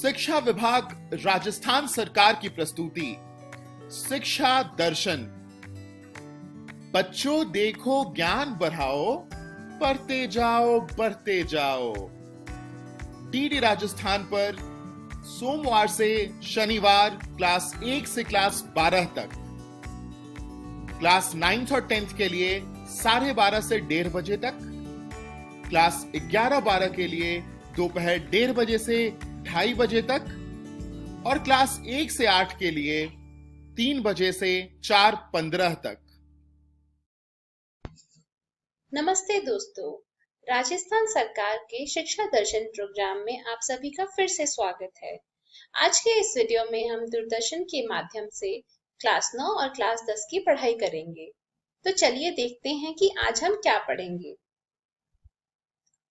शिक्षा विभाग राजस्थान सरकार की प्रस्तुति शिक्षा दर्शन। बच्चों देखो ज्ञान बढ़ाओ, पढ़ते जाओ बढ़ते जाओ। डीडी राजस्थान पर सोमवार से शनिवार क्लास 1 से क्लास 12 तक, क्लास 9th और 10th के लिए 12:30 से 1:30 बजे तक, क्लास 11-12 के लिए दोपहर 1:30 बजे से 2:30 बजे तक और क्लास 1 से 8 के लिए 3 बजे से 4:15 तक। नमस्ते दोस्तों, राजस्थान सरकार के शिक्षा दर्शन प्रोग्राम में आप सभी का फिर से स्वागत है। आज के इस वीडियो में हम दूरदर्शन के माध्यम से क्लास 9 और क्लास 10 की पढ़ाई करेंगे। तो चलिए देखते हैं कि आज हम क्या पढ़ेंगे।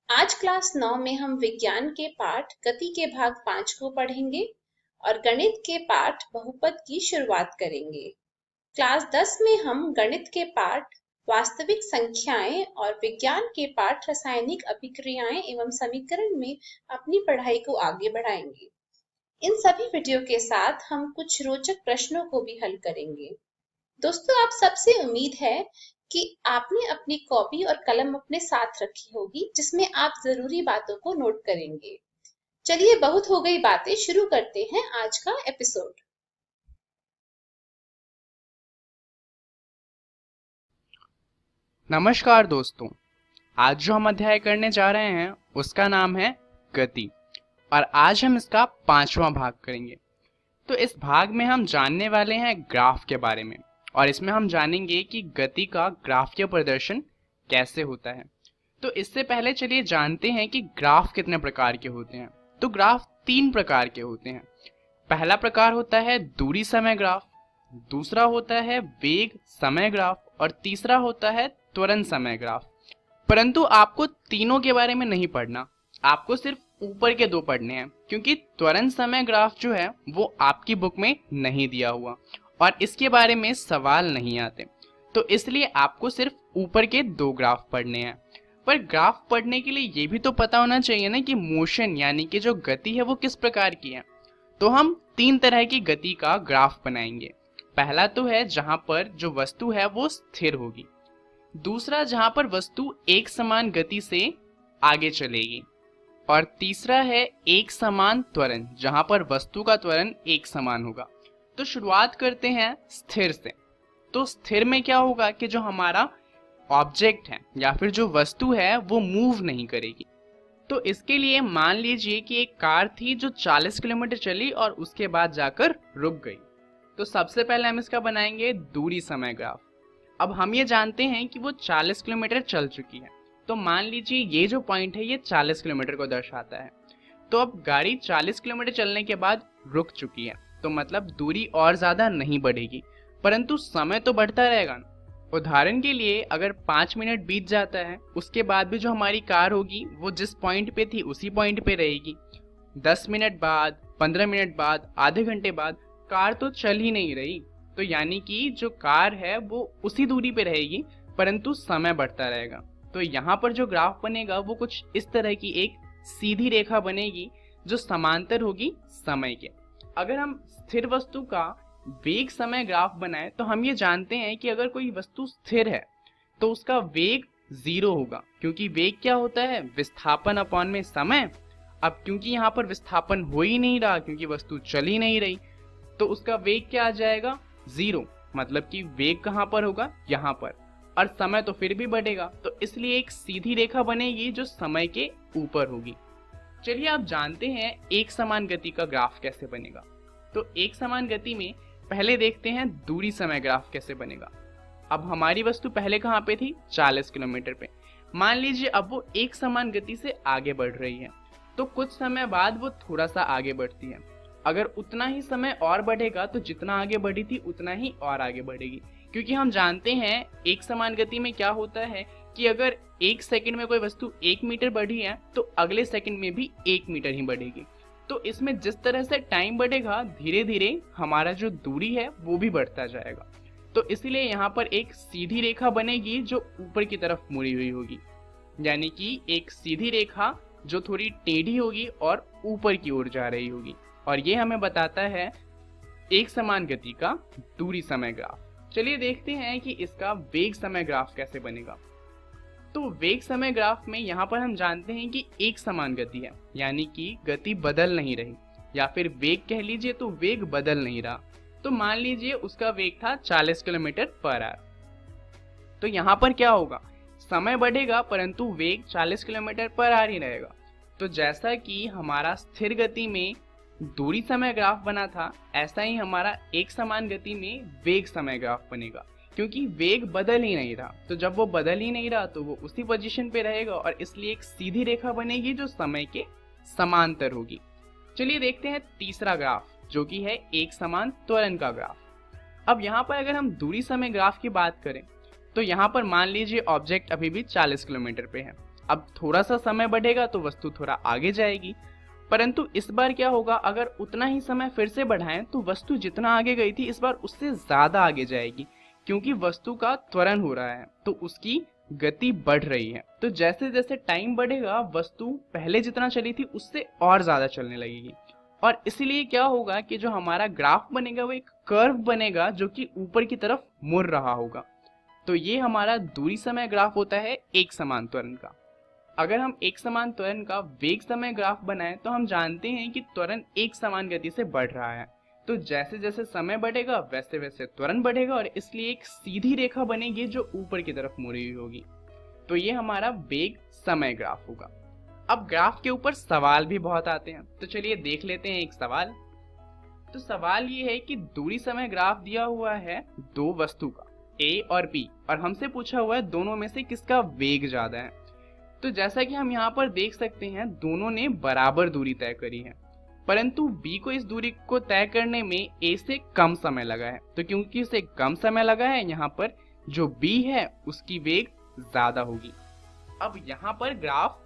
आज क्लास 9 में हम विज्ञान के पाठ गति के भाग 5 को पढ़ेंगे और गणित के पाठ बहुपद की शुरुआत करेंगे। क्लास 10 में हम गणित के पाठ वास्तविक संख्याएं और विज्ञान के पाठ रासायनिक अभिक्रियाएं एवं समीकरण में अपनी पढ़ाई को आगे बढ़ाएंगे। इन सभी वीडियो के साथ हम कुछ रोचक प्रश्नों को भी हल करेंगे। दोस्तों, आप सबसे उम्मीद है कि आपने अपनी कॉपी और कलम अपने साथ रखी होगी, जिसमें आप जरूरी बातों को नोट करेंगे। चलिए, बहुत हो गई बातें, शुरू करते हैं आज का एपिसोड। नमस्कार दोस्तों, आज जो हम अध्याय करने जा रहे हैं उसका नाम है गति और आज हम इसका 5वां भाग करेंगे। तो इस भाग में हम जानने वाले हैं ग्राफ के बारे में और इसमें हम जानेंगे कि गति का ग्राफीय प्रदर्शन कैसे होता है। तो इससे पहले चलिए जानते हैं कि ग्राफ कितने प्रकार के होते हैं। तो ग्राफ 3 प्रकार के होते हैं। पहला प्रकार होता है दूरी समय ग्राफ, दूसरा होता है वेग समय ग्राफ और तीसरा होता है त्वरण समय ग्राफ। परंतु आपको तीनों के बारे में नहीं पढ़ना, आपको सिर्फ ऊपर के 2 पढ़ने हैं, क्योंकि त्वरण समय ग्राफ जो है वो आपकी बुक में नहीं दिया हुआ और इसके बारे में सवाल नहीं आते। तो इसलिए आपको सिर्फ ऊपर के 2 ग्राफ पढ़ने हैं। पर ग्राफ पढ़ने के लिए ये भी तो पता होना चाहिए ना कि मोशन यानी कि जो गति है वो किस प्रकार की है। तो हम 3 तरह की गति का ग्राफ बनाएंगे। पहला तो है जहां पर जो वस्तु है वो स्थिर होगी, दूसरा जहां पर वस्तु एक समान गति से आगे चलेगी और तीसरा है एक समान त्वरण, जहां पर वस्तु का त्वरण एक समान होगा। तो शुरुआत करते हैं स्थिर से। तो स्थिर में क्या होगा कि जो हमारा ऑब्जेक्ट है या फिर जो वस्तु है वो मूव नहीं करेगी। तो इसके लिए मान लीजिए कि एक कार थी जो 40 किलोमीटर चली और उसके बाद जाकर रुक गई। तो सबसे पहले हम इसका बनाएंगे दूरी समय ग्राफ। अब हम ये जानते हैं कि वो 40 किलोमीटर चल चुकी है। तो मान लीजिए ये जो पॉइंट है ये 40 किलोमीटर को दर्शाता है। तो अब गाड़ी 40 किलोमीटर चलने के बाद रुक चुकी है, तो मतलब दूरी और ज़्यादा नहीं बढ़ेगी, परंतु समय तो बढ़ता रहेगा ना। उदाहरण के लिए अगर 5 मिनट बीत जाता है, उसके बाद भी जो हमारी कार होगी वो जिस पॉइंट पे थी उसी पॉइंट पे रहेगी। 10 मिनट बाद, 15 मिनट बाद, आधे घंटे बाद कार तो चल ही नहीं रही। तो यानी कि जो कार है वो उसी दूरी पे रहेगी, परंतु समय बढ़ता रहेगा। तो यहाँ पर जो ग्राफ बनेगा वो कुछ इस तरह की एक सीधी रेखा बनेगी जो समांतर होगी समय के। अगर हम स्थिर वस्तु का वेग समय ग्राफ बनाए तो हम ये जानते हैं कि अगर कोई वस्तु स्थिर है तो उसका वेग 0 होगा, क्योंकि वेग क्या होता है, विस्थापन अपॉन में समय। अब क्योंकि यहाँ पर विस्थापन हो ही नहीं रहा, क्योंकि वस्तु चल ही नहीं रही, तो उसका वेग क्या आ जाएगा, 0। मतलब कि वेग कहाँ पर होगा, यहाँ पर, और समय तो फिर भी बढ़ेगा। तो इसलिए एक सीधी रेखा बनेगी जो समय के ऊपर होगी। चलिए आप जानते हैं एक समान गति का ग्राफ कैसे बनेगा। तो एक समान गति में पहले देखते हैं दूरी समय ग्राफ कैसे बनेगा। अब हमारी वस्तु पहले कहाँ पे थी, 40 किलोमीटर पे। मान लीजिए अब वो एक समान गति से आगे बढ़ रही है, तो कुछ समय बाद वो थोड़ा सा आगे बढ़ती है। अगर उतना ही समय और बढ़ेगा तो जितना आगे बढ़ी थी उतना ही और आगे बढ़ेगी, क्योंकि हम जानते हैं एक समान गति में क्या होता है कि अगर 1 सेकंड में कोई वस्तु 1 मीटर बढ़ी है तो अगले सेकंड में भी 1 मीटर ही बढ़ेगी। तो इसमें जिस तरह से टाइम बढ़ेगा, धीरे धीरे हमारा जो दूरी है वो भी बढ़ता जाएगा। तो इसलिए यहाँ पर एक सीधी रेखा बनेगी जो ऊपर की तरफ मुड़ी हुई होगी, यानी कि एक सीधी रेखा जो थोड़ी टेढ़ी होगी और ऊपर की ओर जा रही होगी, और ये हमें बताता है एक समान गति का दूरी समय ग्राफ। चलिए देखते हैं कि इसका वेग समय ग्राफ कैसे बनेगा। तो वेग समय ग्राफ में यहाँ पर हम जानते हैं कि एक समान गति है, यानी कि गति बदल नहीं रही, या फिर वेग कह लीजिए तो वेग बदल नहीं रहा। तो मान लीजिए उसका वेग था 40 किलोमीटर पर आवर। तो यहाँ पर क्या होगा, समय बढ़ेगा परंतु वेग 40 किलोमीटर पर आवर ही रहेगा। तो जैसा कि हमारा स्थिर गति में दूरी समय ग्राफ बना था, ऐसा ही हमारा एक समान गति में वेग समय ग्राफ बनेगा, क्योंकि वेग बदल ही नहीं रहा। तो जब वो बदल ही नहीं रहा तो वो उसी पोजीशन पे रहेगा, और इसलिए एक सीधी रेखा बनेगी जो समय के समांतर होगी। चलिए देखते हैं तीसरा ग्राफ, जो कि है एक समान त्वरण का ग्राफ। अब यहाँ पर अगर हम दूरी समय ग्राफ की बात करें तो यहाँ पर मान लीजिए ऑब्जेक्ट अभी भी 40 किलोमीटर पे है। अब थोड़ा सा समय बढ़ेगा तो वस्तु थोड़ा आगे जाएगी, परंतु इस बार क्या होगा, अगर उतना ही समय फिर से बढ़ाएं तो वस्तु जितना आगे गई थी इस बार उससे ज्यादा आगे जाएगी, क्योंकि वस्तु का त्वरण हो रहा है तो उसकी गति बढ़ रही है। तो जैसे जैसे टाइम बढ़ेगा वस्तु पहले जितना चली थी उससे और ज्यादा चलने लगेगी, और इसलिए क्या होगा कि जो हमारा ग्राफ बनेगा वो एक कर्व बनेगा जो कि ऊपर की तरफ मुड़ रहा होगा। तो ये हमारा दूरी समय ग्राफ होता है एक समान त्वरण का। अगर हम एक समान त्वरण का वेग समय ग्राफ बनाएं तो हम जानते हैं कि त्वरण एक समान गति से बढ़ रहा है। तो जैसे जैसे समय बढ़ेगा वैसे वैसे त्वरण बढ़ेगा, और इसलिए एक सीधी रेखा बनेगी जो ऊपर की तरफ मुड़ी हुई होगी। तो ये हमारा वेग समय ग्राफ होगा। अब ग्राफ के ऊपर सवाल भी बहुत आते हैं, तो चलिए देख लेते हैं एक सवाल। तो सवाल ये है कि दूरी समय ग्राफ दिया हुआ है दो वस्तु का A और B, और हमसे पूछा हुआ है दोनों में से किसका वेग ज्यादा है। तो जैसा कि हम यहाँ पर देख सकते हैं दोनों ने बराबर दूरी तय करी है, परंतु B को इस दूरी को तय करने में A से कम समय लगा है। तो क्योंकि उसे कम समय लगा है, यहाँ पर जो B है उसकी वेग ज्यादा होगी। अब यहाँ पर ग्राफ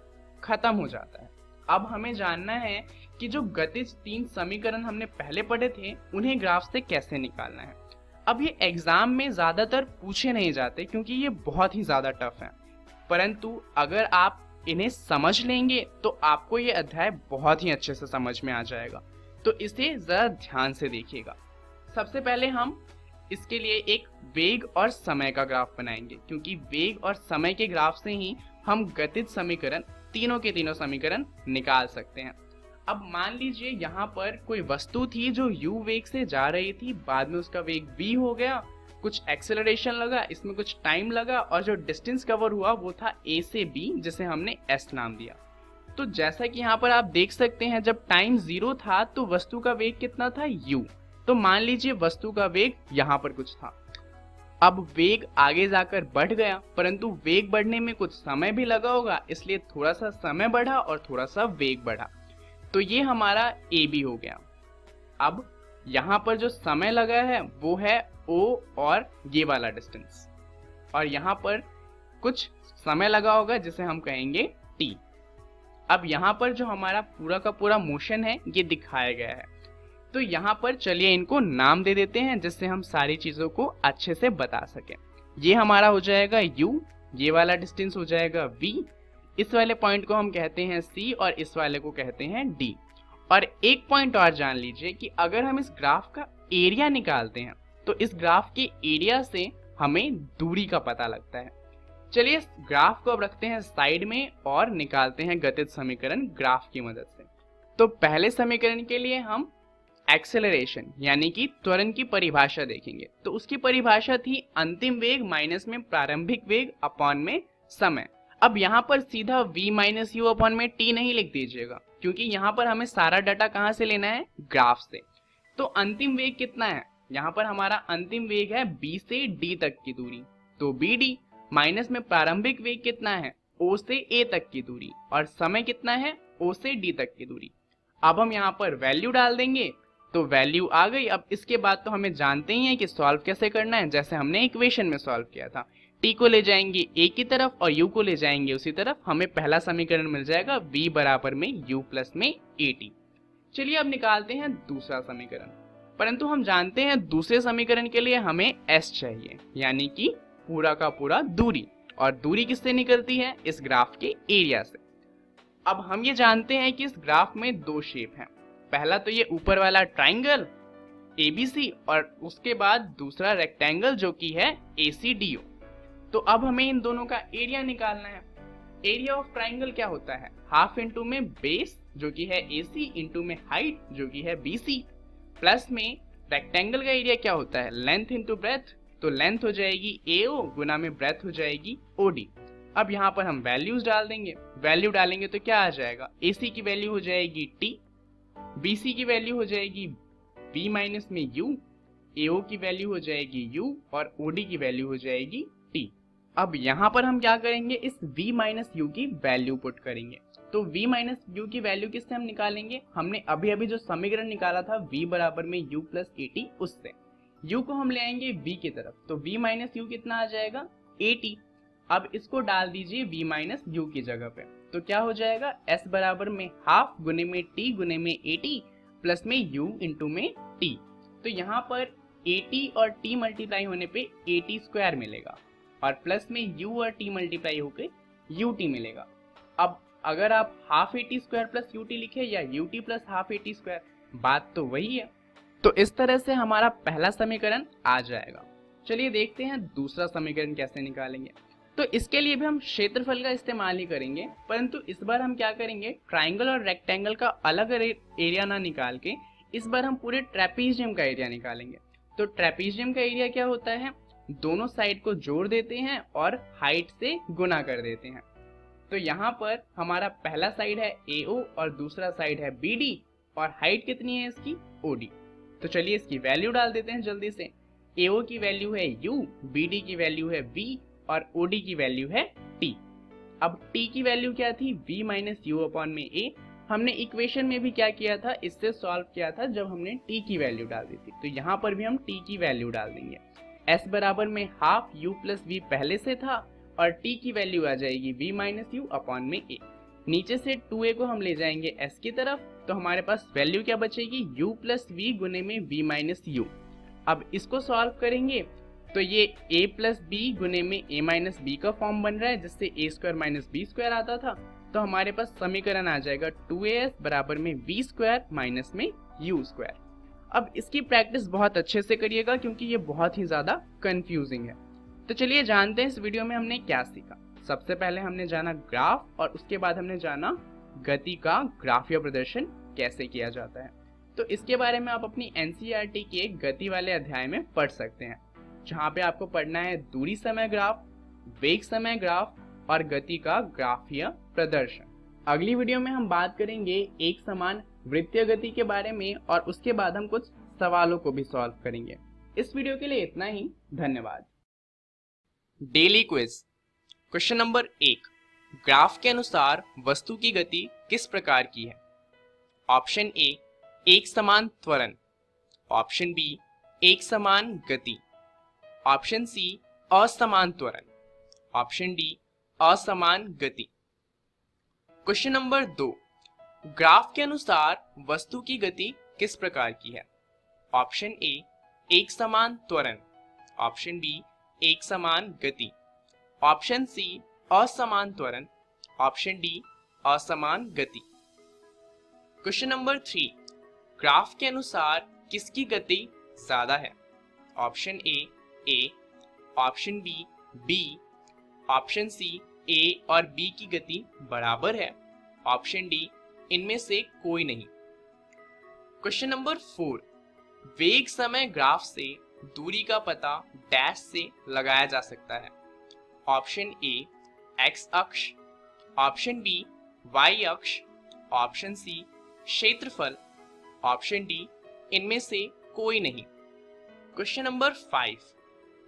खत्म हो जाता है। अब हमें जानना है कि जो गतिज तीन समीकरण हमने पहले पढ़े थे उन्हें ग्राफ से कैसे निकालना है। अब ये एग्जाम में ज्यादातर पूछे नहीं जाते क्योंकि ये बहुत ही ज्यादा टफ है, परंतु अगर आप इन्हें समझ लेंगे तो आपको ये अध्याय बहुत ही अच्छे से समझ में आ जाएगा। तो इसे जरा ध्यान से देखिएगा। सबसे पहले हम इसके लिए एक वेग और समय का ग्राफ बनाएंगे, क्योंकि वेग और समय के ग्राफ से ही हम गतिज समीकरण तीनों के तीनों समीकरण निकाल सकते हैं। अब मान लीजिए यहाँ पर कोई वस्तु थी जो u वेग से जा रही थी, बाद में उसका वेग v हो गया, कुछ एक्सेलरेशन लगा, इसमें कुछ टाइम लगा, और जो डिस्टेंस कवर हुआ वो था a से b, जिसे हमने s नाम दिया। तो जैसा कि यहाँ पर आप देख सकते हैं जब टाइम 0 था तो वस्तु का वेग कितना था, u। तो मान लीजिए वस्तु का वेग यहाँ पर कुछ था। अब वेग आगे जाकर बढ़ गया, परंतु वेग बढ़ने में कुछ समय भी लगा होगा, इसलिए थोड़ा सा समय बढ़ा और थोड़ा सा वेग बढ़ा। तो ये हमारा AB हो गया। अब यहाँ पर जो समय लगा है वो है O और ये वाला डिस्टेंस, और यहाँ पर कुछ समय लगा होगा जिसे हम कहेंगे T। अब यहाँ पर जो हमारा पूरा का पूरा मोशन है ये दिखाया गया है। तो यहाँ पर चलिए इनको नाम दे देते हैं जिससे हम सारी चीजों को अच्छे से बता सकें। ये हमारा हो जाएगा U, ये वाला डिस्टेंस हो जाएगा V, इस वाले पॉइंट को हम कहते हैं C और इस वाले को कहते हैं D। और एक पॉइंट और जान लीजिए कि अगर हम इस ग्राफ का एरिया निकालते हैं तो इस ग्राफ के एरिया से हमें दूरी का पता लगता है। चलिए इस ग्राफ को अब रखते हैं साइड में और निकालते हैं गतिज समीकरण ग्राफ की मदद से। तो पहले समीकरण के लिए हम एक्सेलरेशन यानी कि त्वरण की परिभाषा देखेंगे। तो उसकी परिभाषा थी अंतिम वेग माइनस में प्रारंभिक वेग अपॉन में समय। अब यहाँ पर सीधा v माइनस यू अपॉन में t नहीं लिख दीजिएगा, क्योंकि यहाँ पर हमें सारा डाटा कहाँ से लेना है, ग्राफ से। तो अंतिम वेग कितना है, यहाँ पर हमारा अंतिम वेग है b से d तक की दूरी, तो bd माइनस में प्रारंभिक वेग कितना है, o से a तक की दूरी, और समय कितना है, o से d तक की दूरी। अब हम यहाँ पर वैल्यू डाल देंगे तो वैल्यू आ गई। अब इसके बाद तो हमें जानते ही हैं कि सॉल्व कैसे करना है, जैसे हमने इक्वेशन में सॉल्व किया था। t को ले जाएंगे a की तरफ और u को ले जाएंगे उसी तरफ, हमें पहला समीकरण मिल जाएगा v बराबर में u प्लस में at। चलिए अब निकालते हैं दूसरा समीकरण, परंतु हम जानते हैं दूसरे समीकरण के लिए हमें s चाहिए, यानी कि पूरा का पूरा दूरी, और दूरी किससे निकलती है, इस ग्राफ के एरिया से। अब हम ये जानते हैं कि इस ग्राफ में दो शेप हैं। पहला तो ये ऊपर वाला ट्राइंगल ABC और उसके बाद दूसरा रेक्टेंगल जो कि है ACDO। तो अब हमें इन दोनों का एरिया निकालना है। एरिया ऑफ ट्राइंगल क्या होता है? हाफ इंटू में बेस जो कि है AC इंटू में हाइट जो कि है BC, प्लस में रेक्टेंगल का एरिया क्या होता है? Length into breadth. तो लेंथ हो जाएगी AO गुना में ब्रेथ हो जाएगी OD। अब यहाँ पर हम वैल्यूज डाल देंगे। वैल्यू डालेंगे तो क्या आ जाएगा? AC की वैल्यू हो जाएगी T, BC की वैल्यू हो जाएगी B माइनस में U, AO की वैल्यू हो जाएगी U और OD की वैल्यू हो जाएगी T। अब यहाँ पर हम क्या करेंगे? इस V माइनस U की वैल्यू पुट करेंगे। तो V माइनस U की वैल्यू किससे हम निकालेंगे? हमने अभी अभी जो समीकरण निकाला था V बराबर में U प्लस AT, उससे U को हम ले आएंगे V की तरफ। तो V माइनस U कितना आ जाएगा? AT। अब इसको डाल दीजिए V माइनस U की जगह पे, तो क्या हो जाएगा? S बराबर में हाफ गुने में T गुने में AT प्लस में U इंटू में T। तो यहाँ पर AT और T मल्टीप्लाई होने पे AT स्क्वायर मिलेगा और प्लस में U और T मल्टीप्लाई होकर UT मिलेगा। अब अगर आप half AT square plus UT लिखे या UT plus half AT square, बात तो वही है। तो इस तरह से हमारा पहला समीकरण आ जाएगा। चलिए देखते हैं दूसरा समीकरण कैसे निकालेंगे। तो इसके लिए भी हम क्षेत्रफल का इस्तेमाल ही करेंगे, परंतु इस बार हम क्या करेंगे? ट्राइंगल और रेक्टेंगल का अलग एरिया ना निकाल के इस बार हम पूरे ट्रेपीजियम का एरिया निकालेंगे। तो ट्रेपीजियम का एरिया क्या होता है? दोनों साइड को जोड़ देते हैं और हाइट से गुना कर देते हैं। तो यहाँ पर हमारा पहला साइड है AO और दूसरा साइड है BD और हाइट कितनी है इसकी? OD। तो चलिए इसकी वैल्यू डाल देते हैं जल्दी से। AO की वैल्यू है U, BD की वैल्यू है V और OD की वैल्यू है T। अब T की वैल्यू क्या थी? V माइनस U अपॉन में A। हमने इक्वेशन में भी क्या किया था? इससे सॉल्व किया था जब हमने T की वैल्यू डाल दी थी। तो यहाँ पर भी हम T की वैल्यू डाल देंगे। S बराबर में हाफ U प्लस V पहले से था और T की वैल्यू आ जाएगी V माइनस U अपॉन में A। नीचे से 2A को हम ले जाएंगे S की तरफ, तो हमारे पास वैल्यू क्या बचेगी? U प्लस V गुने में V माइनस U। अब इसको सॉल्व करेंगे तो ये A प्लस B गुने में A माइनस B का फॉर्म बन रहा है, जिससे A square minus B square आता था। तो हमारे पास समीकरण आ जाएगा 2AS बराबर में V स्क्वायर माइनस में U स्क्वायर। अब इसकी प्रैक्टिस बहुत अच्छे से करिएगा क्योंकि ये बहुत ही ज्यादा कंफ्यूजिंग है। तो चलिए जानते हैं इस वीडियो में हमने क्या सीखा। सबसे पहले हमने जाना ग्राफ और उसके बाद हमने जाना गति का ग्राफीय प्रदर्शन कैसे किया जाता है। तो इसके बारे में आप अपनी NCERT के गति वाले अध्याय में पढ़ सकते हैं, जहाँ पे आपको पढ़ना है दूरी समय ग्राफ, वेग समय ग्राफ और गति का ग्राफीय प्रदर्शन। अगली वीडियो में हम बात करेंगे एक समान वृत्तीय गति के बारे में और उसके बाद हम कुछ सवालों को भी सॉल्व करेंगे। इस वीडियो के लिए इतना ही। धन्यवाद। Daily quiz. Question number 1, graph के अनुसार वस्तु की गति किस प्रकार की है? ऑप्शन A, एक समान त्वरण। ऑप्शन B, एक समान गति। ऑप्शन C, असमान त्वरण। ऑप्शन D, असमान गति। क्वेश्चन नंबर 2, ग्राफ के अनुसार वस्तु की गति किस प्रकार की है? ऑप्शन A, एक समान त्वरण। ऑप्शन B, एक समान गति। ऑप्शन C, असमान त्वरण। ऑप्शन D, असमान गति। क्वेश्चन नंबर 3, ग्राफ के अनुसार किसकी गति ज्यादा है? Option A, option B, B। Option C, A और B की गति बराबर है। ऑप्शन D, इनमें से कोई नहीं। क्वेश्चन नंबर 4, वेग समय ग्राफ से दूरी का पता डैश से लगाया जा सकता है। ऑप्शन A, x अक्ष। ऑप्शन B, y अक्ष। ऑप्शन C, क्षेत्रफल। ऑप्शन D, इनमें से कोई नहीं। क्वेश्चन नंबर 5,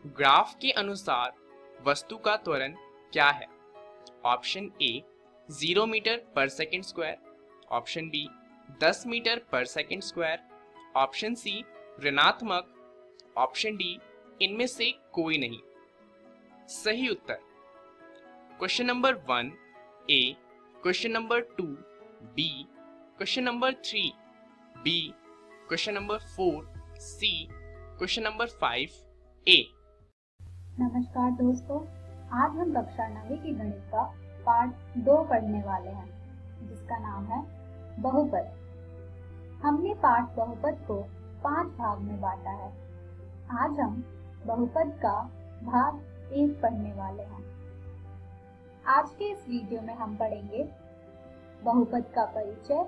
ग्राफ के अनुसार वस्तु का त्वरण क्या है? ऑप्शन A, 0 मीटर पर second square. Option B, 10 metre पर सेकंड स्क्वायर। ऑप्शन C, ऋणात्मक। ऑप्शन D, इनमें से कोई नहीं। सही उत्तर question number 1 A, question number 2 B, question number 3 B, question number 4 C, question number 5 A। नमस्कार दोस्तों, आज हम कक्षा 9वीं की गणित का पाठ 2 पढ़ने वाले हैं। जिसका नाम है बहुपद। हमने पाठ बहुपद को 5 भाग में बांटा है। आज हम बहुपद का भाग 1 पढ़ने वाले हैं। आज के इस वीडियो में हम पढ़ेंगे बहुपद का परिचय,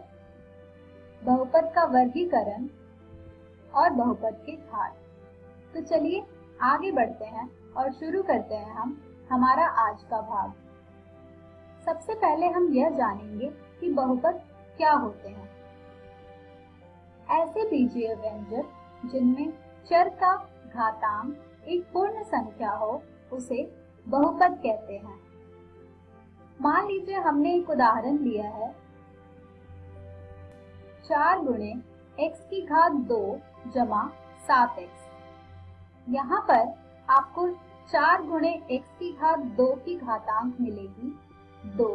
बहुपद का वर्गीकरण और बहुपद के घात। तो चलिए आगे बढ़ते हैं और शुरू करते हैं हम हमारा आज का भाग। सबसे पहले हम यह जानेंगे कि बहुपद क्या होते हैं। ऐसे बीजीय व्यंजक जिनमें चर का घातांक एक पूर्ण संख्या हो उसे बहुपद कहते हैं। मान लीजिए हमने एक उदाहरण लिया है 4 गुणे x की घात 2 जमा 7x। यहाँ पर आपको 4 गुणे x की घात 2 की घातांक मिलेगी 2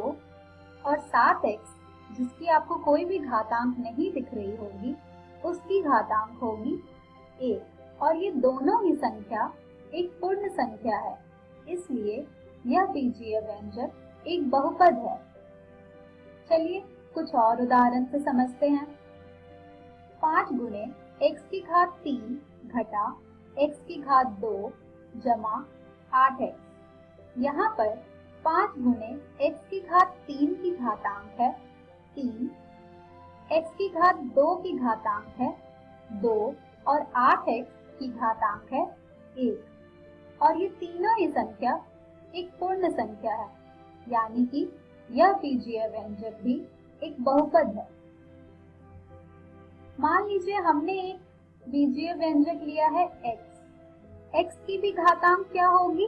और 7x जिसकी आपको कोई भी घातांक नहीं दिख रही होगी उसकी घातांक होगी 1 और ये दोनों ही संख्या एक पूर्ण संख्या है, इसलिए यह बीजीय व्यंजक एक बहुपद है। चलिए कुछ और उदाहरण से समझते हैं। 5 गुणे x की घात 3 घटा x की घात 2 जमा 8x। यहाँ पर 5 गुणे x की घात 3 की घातांक है 3, x की घात 2 की घातांक है 2 और 8x की घातांक है 1 और ये तीनों ही संख्या एक पूर्ण संख्या है, यानी कि यह बीजीय व्यंजक भी एक बहुपद है। मान लीजिए हमने एक बीजीय व्यंजक लिया है x की भी घातांक क्या होगी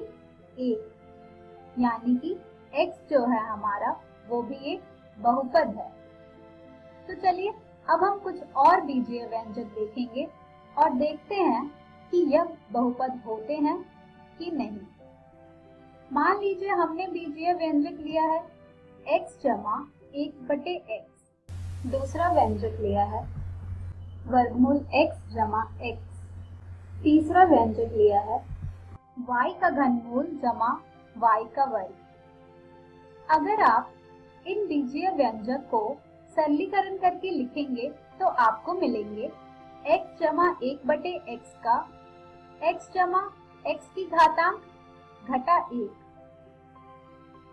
1, यानी कि x जो है हमारा वो भी एक बहुपद है। तो चलिए अब हम कुछ और बीजीय व्यंजक देखेंगे और देखते हैं कि यह बहुपद होते हैं कि नहीं। मान लीजिए हमने बीजीय व्यंजक लिया है x जमा 1/x। दूसरा व्यंजक लिया है वर्गमूल x जमा x। तीसरा व्यंजक लिया है y का घनमूल जमा y का वर्ग। अगर आप इन बीजीय व्यंजक को सरलीकरण करके लिखेंगे तो आपको मिलेंगे x जमा 1/x का x जमा x की घातांक घटा 1।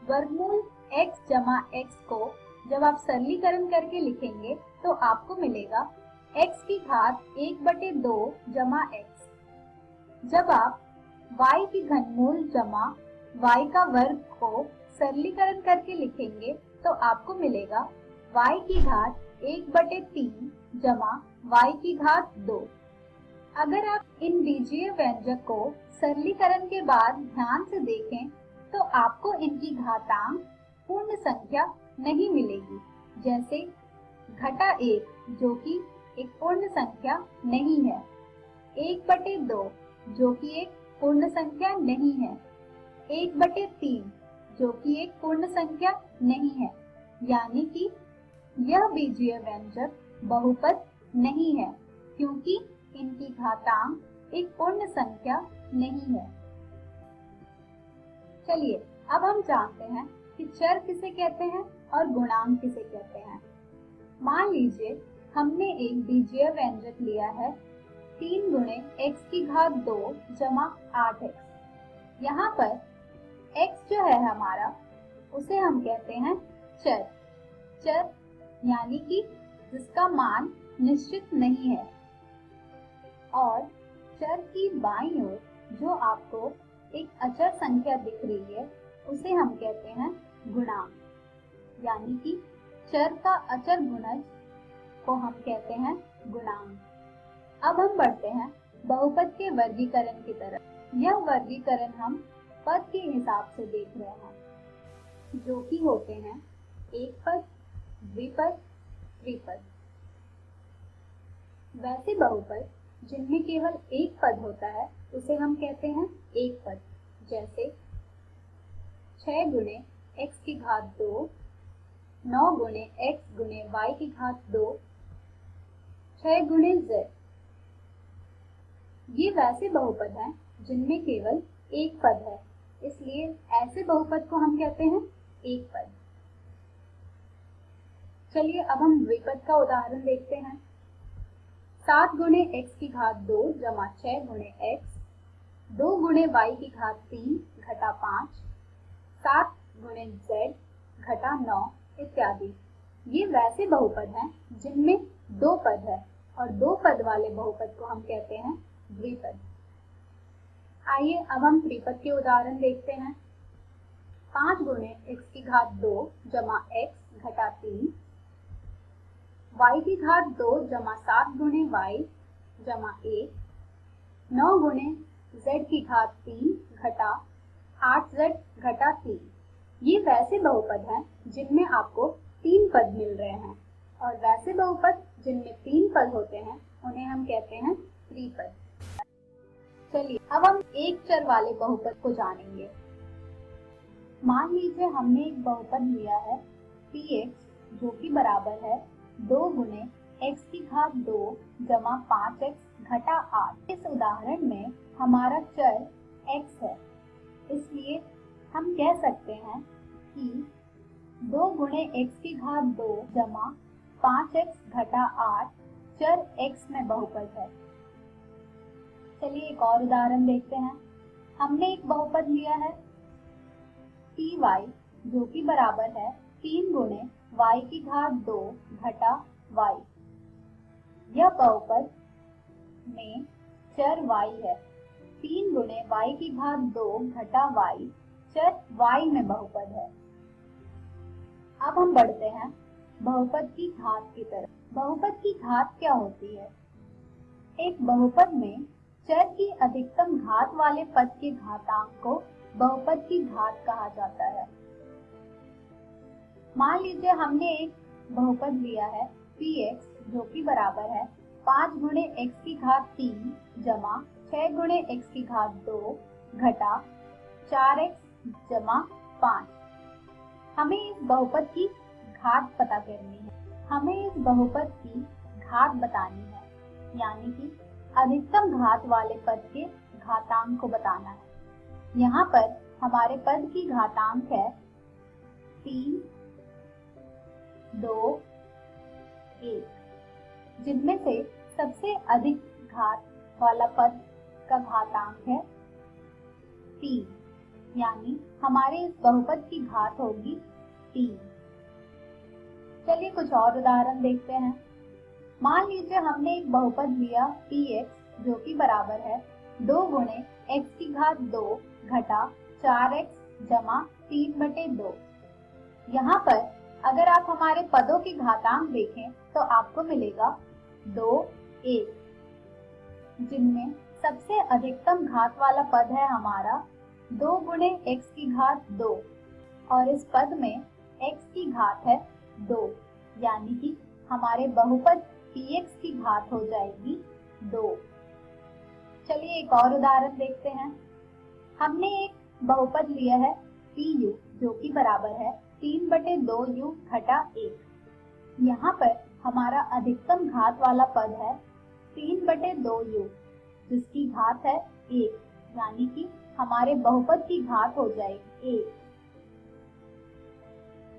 वर्गमूल x जमा x को जब आप सरलीकरण करके लिखेंगे तो आपको मिलेगा x की घात 1/2 जमा x। जब आप y की घनमूल जमा y का वर्ग को सरलीकरण करके लिखेंगे तो आपको मिलेगा y की घात 1/3 जमा y की घात 2। अगर आप इन बीजीय व्यंजक को सरलीकरण के बाद ध्यान से देखें तो आपको इनकी घातांक पूर्ण संख्या नहीं मिलेगी, जैसे घटा 1 जो कि एक पूर्ण संख्या नहीं है, 1/2 जो कि एक पूर्ण संख्या नहीं है, 1/3 जो कि एक पूर्ण संख्या नहीं है, यानी कि यह बीजीय व्यंजक बहुपद नहीं है क्योंकि इनकी घातांक एक पूर्ण संख्या नहीं है। चलिए अब हम जानते हैं कि चर किसे कहते हैं और गुणांक किसे कहते हैं। मान लीजिए हमने एक बीजीय व्यंजक लिया है 3 गुणे x की घात 2 जमा 8x। यहाँ पर x जो है हमारा उसे हम कहते हैं चर। चर यानी कि जिसका मान निश्चित नहीं है, और चर की बाईं ओर जो आपको एक अचर संख्या दिख रही है उसे हम कहते हैं गुणांक, यानी कि चर का अचर गुणज को हम कहते हैं गुणांक। अब हम बढ़ते हैं बहुपद के वर्गीकरण की तरफ। यह वर्गीकरण हम पद के हिसाब से देख रहे हैं, जो कि होते हैं एक पद, द्विपद, त्रिपद। वैसे बहुपद जिनमें केवल एक पद होता है उसे हम कहते हैं एक पद, जैसे 6 गुणे x की घात 2, 9 गुणे x गुणे y की घात 2, 6 गुणे z। ये वैसे बहुपद हैं जिनमें केवल एक पद है, इसलिए ऐसे बहुपद को हम कहते हैं एक पद। चलिए अब हम द्विपद का उदाहरण देखते हैं। 7 गुणे x की घात 2 जमा 6 गुणे x, 2 गुणे y की घात 3 घटा 5, 7 गुणे z घटा 9 इत्यादि। ये वैसे बहुपद हैं जिनमें दो पद है और दो पद वाले बहुपद को हम कहते हैं द्विपद। आइए अब हम त्रिपद के उदाहरण देखते हैं। 5 गुणे x की घात 2 जमा x घटा 3, y की घात 2 जमा 7 गुणे y जमा 1, 9 गुणे z की घात 3 घटा 8z घटा 3। ये वैसे बहुपद हैं जिनमें आपको 3 पद मिल रहे हैं और वैसे बहुपद जिनमें 3 पद होते हैं उन्हें हम कहते हैं त्रिपद। चलिए अब हम एक चर वाले बहुपद को जानेंगे। मान लीजिए हमने एक बहुपद लिया है px जो कि बराबर है 2 गुणे x की घात 2 जमा 5x घटा 8। इस उदाहरण में हमारा चर x है, इसलिए हम कह सकते हैं कि 2 गुणे x की घात 2 जमा 5x घटा 8 चर x में बहुपद है। चलिए एक और उदाहरण देखते हैं। हमने एक बहुपद लिया है py जो कि बराबर है 3 गुणे y की घात 2 घटा y। यह बहुपद में चर y है। 3 गुणे y की घात 2 घटा y चर y में बहुपद है। अब हम बढ़ते हैं बहुपद की घात की तरफ। बहुपद की घात क्या होती है? एक बहुपद में चर की अधिकतम घात वाले पद के घातांक को बहुपद की घात कहा जाता है। मान लीजिए हमने एक बहुपद लिया है px जो कि बराबर है 5 गुणे x की घात 3 जमा 6 गुणे x की घात 2 घटा 4x जमा 5। हमें इस बहुपद की घात पता करनी है। हमें इस बहुपद की घात बतानी है, यानी कि अधिकतम घात वाले पद के घातांक को बताना है। यहाँ पर हमारे पद की घातांक है 3, 2, 1, जिनमें से सबसे अधिक घात वाला पद का घातांक है 3, यानी हमारे इस बहुपद की घात होगी 3। चलिए कुछ और उदाहरण देखते हैं। मान लीजिए हमने एक बहुपद लिया px जो कि बराबर है 2 गुणे x की घात 2 घटा 4x जमा 3/2। यहाँ पर अगर आप हमारे पदों के घातांक देखें तो आपको मिलेगा 2, 1, जिनमें सबसे अधिकतम घात वाला पद है हमारा 2 गुणे x की घात 2 और इस पद में x की घात है 2, यानी कि हमारे बहुपद px की घात हो जाएगी 2। चलिए एक और उदाहरण देखते हैं। हमने एक बहुपद लिया है pu जो कि बराबर है 3/2u घटा 1। यहाँ पर हमारा अधिकतम घात वाला पद है 3/2u जिसकी घात है 1, यानी कि हमारे बहुपद की घात हो जाएगी 1।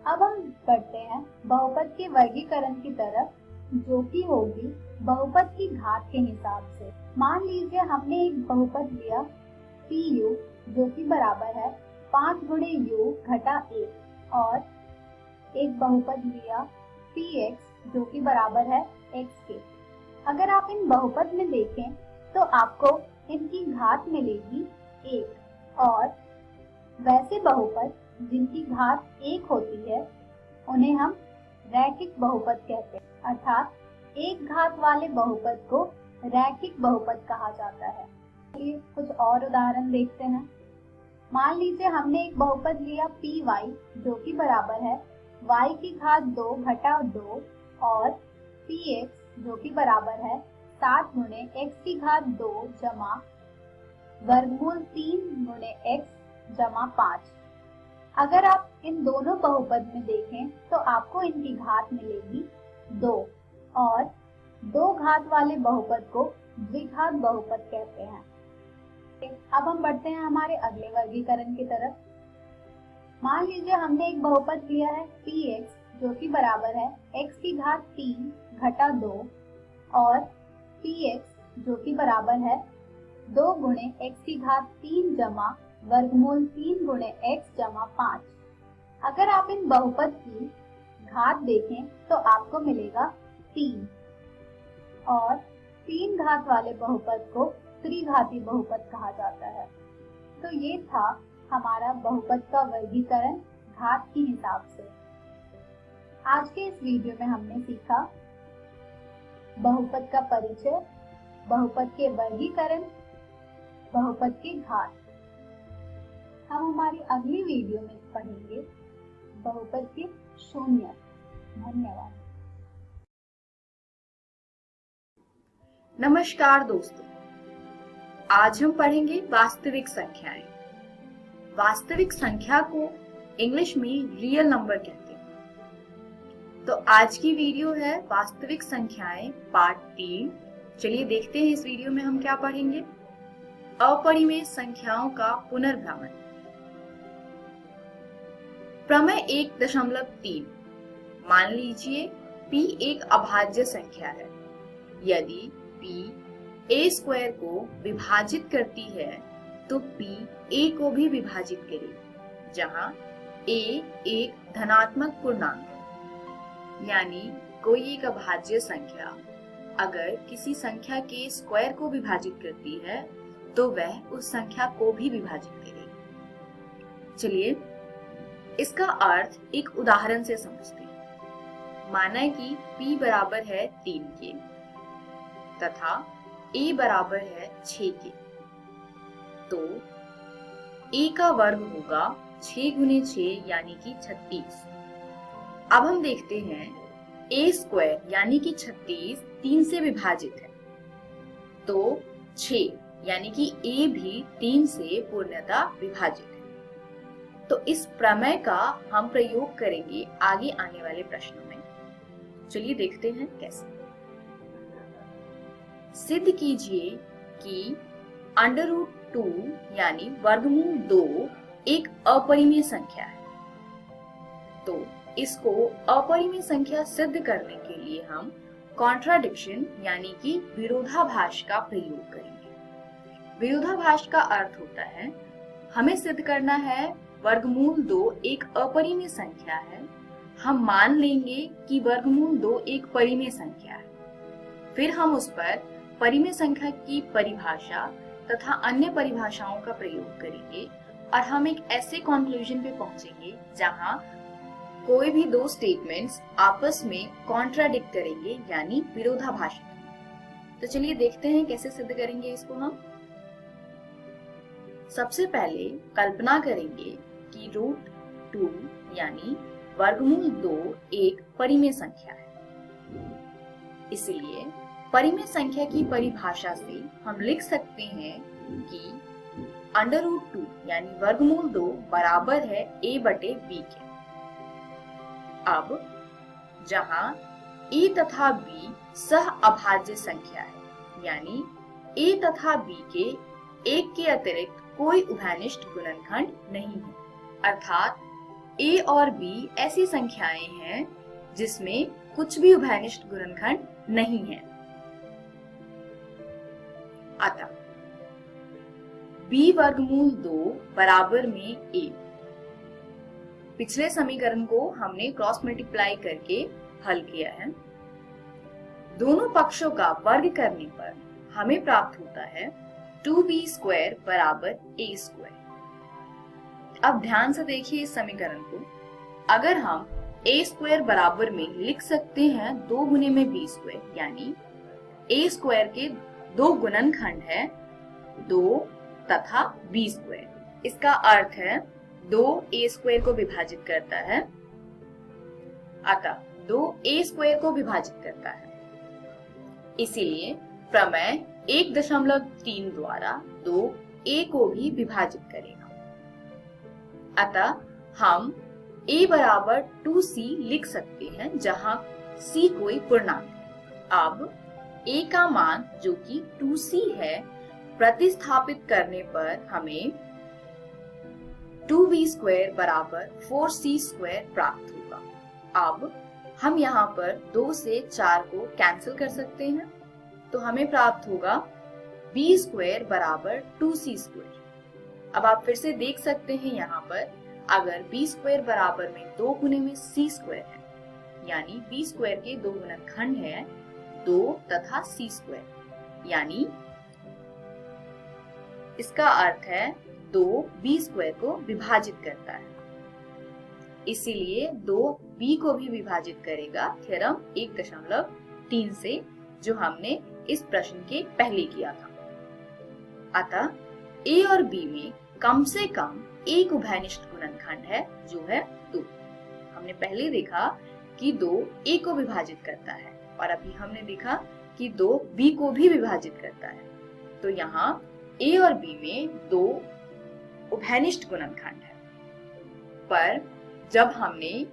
अब हम बढ़ते हैं बहुपद के वर्गीकरण की तरफ, जो कि होगी बहुपद की घात के हिसाब से। मान लीजिए हमने एक बहुपद लिया pu जो कि बराबर है 5 गुणे u घटा 1 और एक बहुपद लिया px जो कि बराबर है x के। अगर आप इन बहुपद में देखें तो आपको इनकी घात मिलेगी 1 और वैसे बहुपद जिनकी घात 1 होती है उन्हें हम रैखिक बहुपद कहते हैं, अर्थात एक घात वाले बहुपद को रैखिक बहुपद कहा जाता है। चलिए कुछ और उदाहरण देखते हैं। मान लीजिए हमने एक बहुपद लिया py जो कि बराबर है y की घात 2 घटा 2 और px जो कि बराबर है 7 गुणे x की घात 2 जमा वर्गमूल 3 गुणे x जमा 5। अगर आप इन दोनों बहुपद में देखें तो आपको इनकी घात मिलेगी 2 और 2 घात वाले बहुपद को द्विघात बहुपद कहते हैं। अब हम बढ़ते हैं हमारे अगले वर्गीकरण की तरफ। मान लीजिए हमने एक बहुपद लिया है px जो कि बराबर है x की घात 3 घटा 2 और px जो कि बराबर है 2 गुणे x की घात 3 जमा वर्गमूल 3 गुणे x जमा 5। अगर आप इन बहुपद की घात देखें तो आपको मिलेगा 3 और 3 घात वाले बहुपद को त्रिघाती बहुपद कहा जाता है। तो ये था हमारा बहुपद का वर्गीकरण घात के हिसाब से। आज के इस वीडियो में हमने सीखा बहुपद का परिचय, बहुपद के वर्गीकरण, बहुपद की घात। हम हमारी अगली वीडियो में पढ़ेंगे बहुपद के शून्य। धन्यवाद। नमस्कार दोस्तों, आज हम पढ़ेंगे वास्तविक संख्याएं। वास्तविक संख्या को इंग्लिश में रियल नंबर कहते हैं। तो आज की वीडियो है वास्तविक संख्याएं पार्ट 3। चलिए देखते हैं इस वीडियो में हम क्या पढ़ेंगे। अपरिमेय संख्याओं का पुनर्भ्रमण। प्रमेय 1.3। मान लीजिए p एक अभाज्य संख्या है। यदि p a स्क्वायर को विभाजित करती है तो p a को भी विभाजित करेगी, जहां a एक धनात्मक पूर्णांक है। यानी कोई एक अभाज्य संख्या अगर किसी संख्या के स्क्वायर को विभाजित करती है तो वह उस संख्या को भी विभाजित करेगी। चलिए इसका अर्थ एक उदाहरण से समझते हैं। माना कि p बराबर है 3 के तथा a बराबर है 6 के, तो a का वर्ग होगा 6 गुने 6 यानी कि 36। अब हम देखते हैं a स्क्वायर यानी कि 36 3 से विभाजित है, तो 6 यानी कि a भी 3 से पूर्णतः विभाजित है। तो इस प्रमेय का हम प्रयोग करेंगे आगे आने वाले प्रश्नों में। चलिए देखते हैं कैसे। सिद्ध कीजिए कि √2 यानी वर्गमूल 2 एक अपरिमेय संख्या है। तो इसको अपरिमेय संख्या सिद्ध करने के लिए हम कॉन्ट्राडिक्शन यानी कि विरोधाभास का प्रयोग करेंगे। विरोधाभास का अर्थ होता है हमें सिद्ध करना है वर्गमूल 2 एक अपरिमेय संख्या है। हम मान लेंगे कि वर्गमूल 2 एक परिमेय संख्या है। फिर हम उस पर परिमेय संख्या की परिभाषा तथा अन्य परिभाषाओं का प्रयोग करेंगे और हम एक ऐसे कंक्लूजन पे पहुंचेंगे जहां कोई भी दो स्टेटमेंट्स आपस में कॉन्ट्राडिक्ट करेंगे यानी विरोधाभासी। तो चलिए देखते हैं कैसे सिद्ध करेंगे इसको हम। सबसे पहले कल्पना करेंगे कि √2 यानी वर्गमूल 2 एक परिमेय संख्या है। इसलिए परिमेय संख्या की परिभाषा से हम लिख सकते हैं कि √2 यानी वर्गमूल 2 बराबर है a/b के। अब जहां a तथा b सह अभाज्य संख्या है, यानी a तथा b के एक के अतिरिक्त कोई उभयनिष्ठ गुणनखंड नहीं है, अर्थात a और b ऐसी संख्याएं हैं जिसमें कुछ भी उभयनिष्ठ गुणनखंड नहीं है। अतः b वर्गमूल 2 बराबर में a। पिछले समीकरण को हमने क्रॉस मल्टीप्लाई करके हल किया है। दोनों पक्षों का वर्ग करने पर हमें प्राप्त होता है 2b² बराबर a²। अब ध्यान से देखिए इस समीकरण को। अगर हम a² बराबर में लिख सकते हैं 2 गुने में b², यानी a² के दो गुणनखंड है 2 तथा b²। इसका अर्थ है 2 a² को विभाजित करता है, अतः 2 a² को विभाजित करता है। इसीलिए प्रमेय 1.3 द्वारा 2 a को भी विभाजित करेगा। अतः हम a बराबर 2c लिख सकते हैं, जहां c कोई पूर्णांक है। अब a का मान जो कि 2c है प्रतिस्थापित करने पर हमें 2b² बराबर 4c² प्राप्त होगा। अब हम यहाँ पर 2 से 4 को कैंसिल कर सकते हैं, तो हमें प्राप्त होगा b स्क्वायर बराबर 2c स्क्वायर। अब आप फिर से देख सकते हैं यहाँ पर अगर b स्क्वायर बराबर में 2 गुने में c स्क्वायर है, यानी b स्क्वायर के 2 गुणनखंड है 2 तथा c स्क्वायर, यानी इसका अर्थ है 2 b स्क्वायर को विभाजित करता है, इसीलिए 2 b को भी विभाजित करेगा थ्योरम 1.3 से, जो हमने इस प्रश्न के पहले किया था। अतः a और b में कम से कम एक उभयनिष्ठ गुणनखंड है जो है 2। हमने पहले देखा कि 2 a को विभाजित करता है और अभी हमने देखा कि 2 b को भी विभाजित करता है, तो यहाँ a और b में 2 उभयनिष्ठ गुणनखंड है। पर जब हमने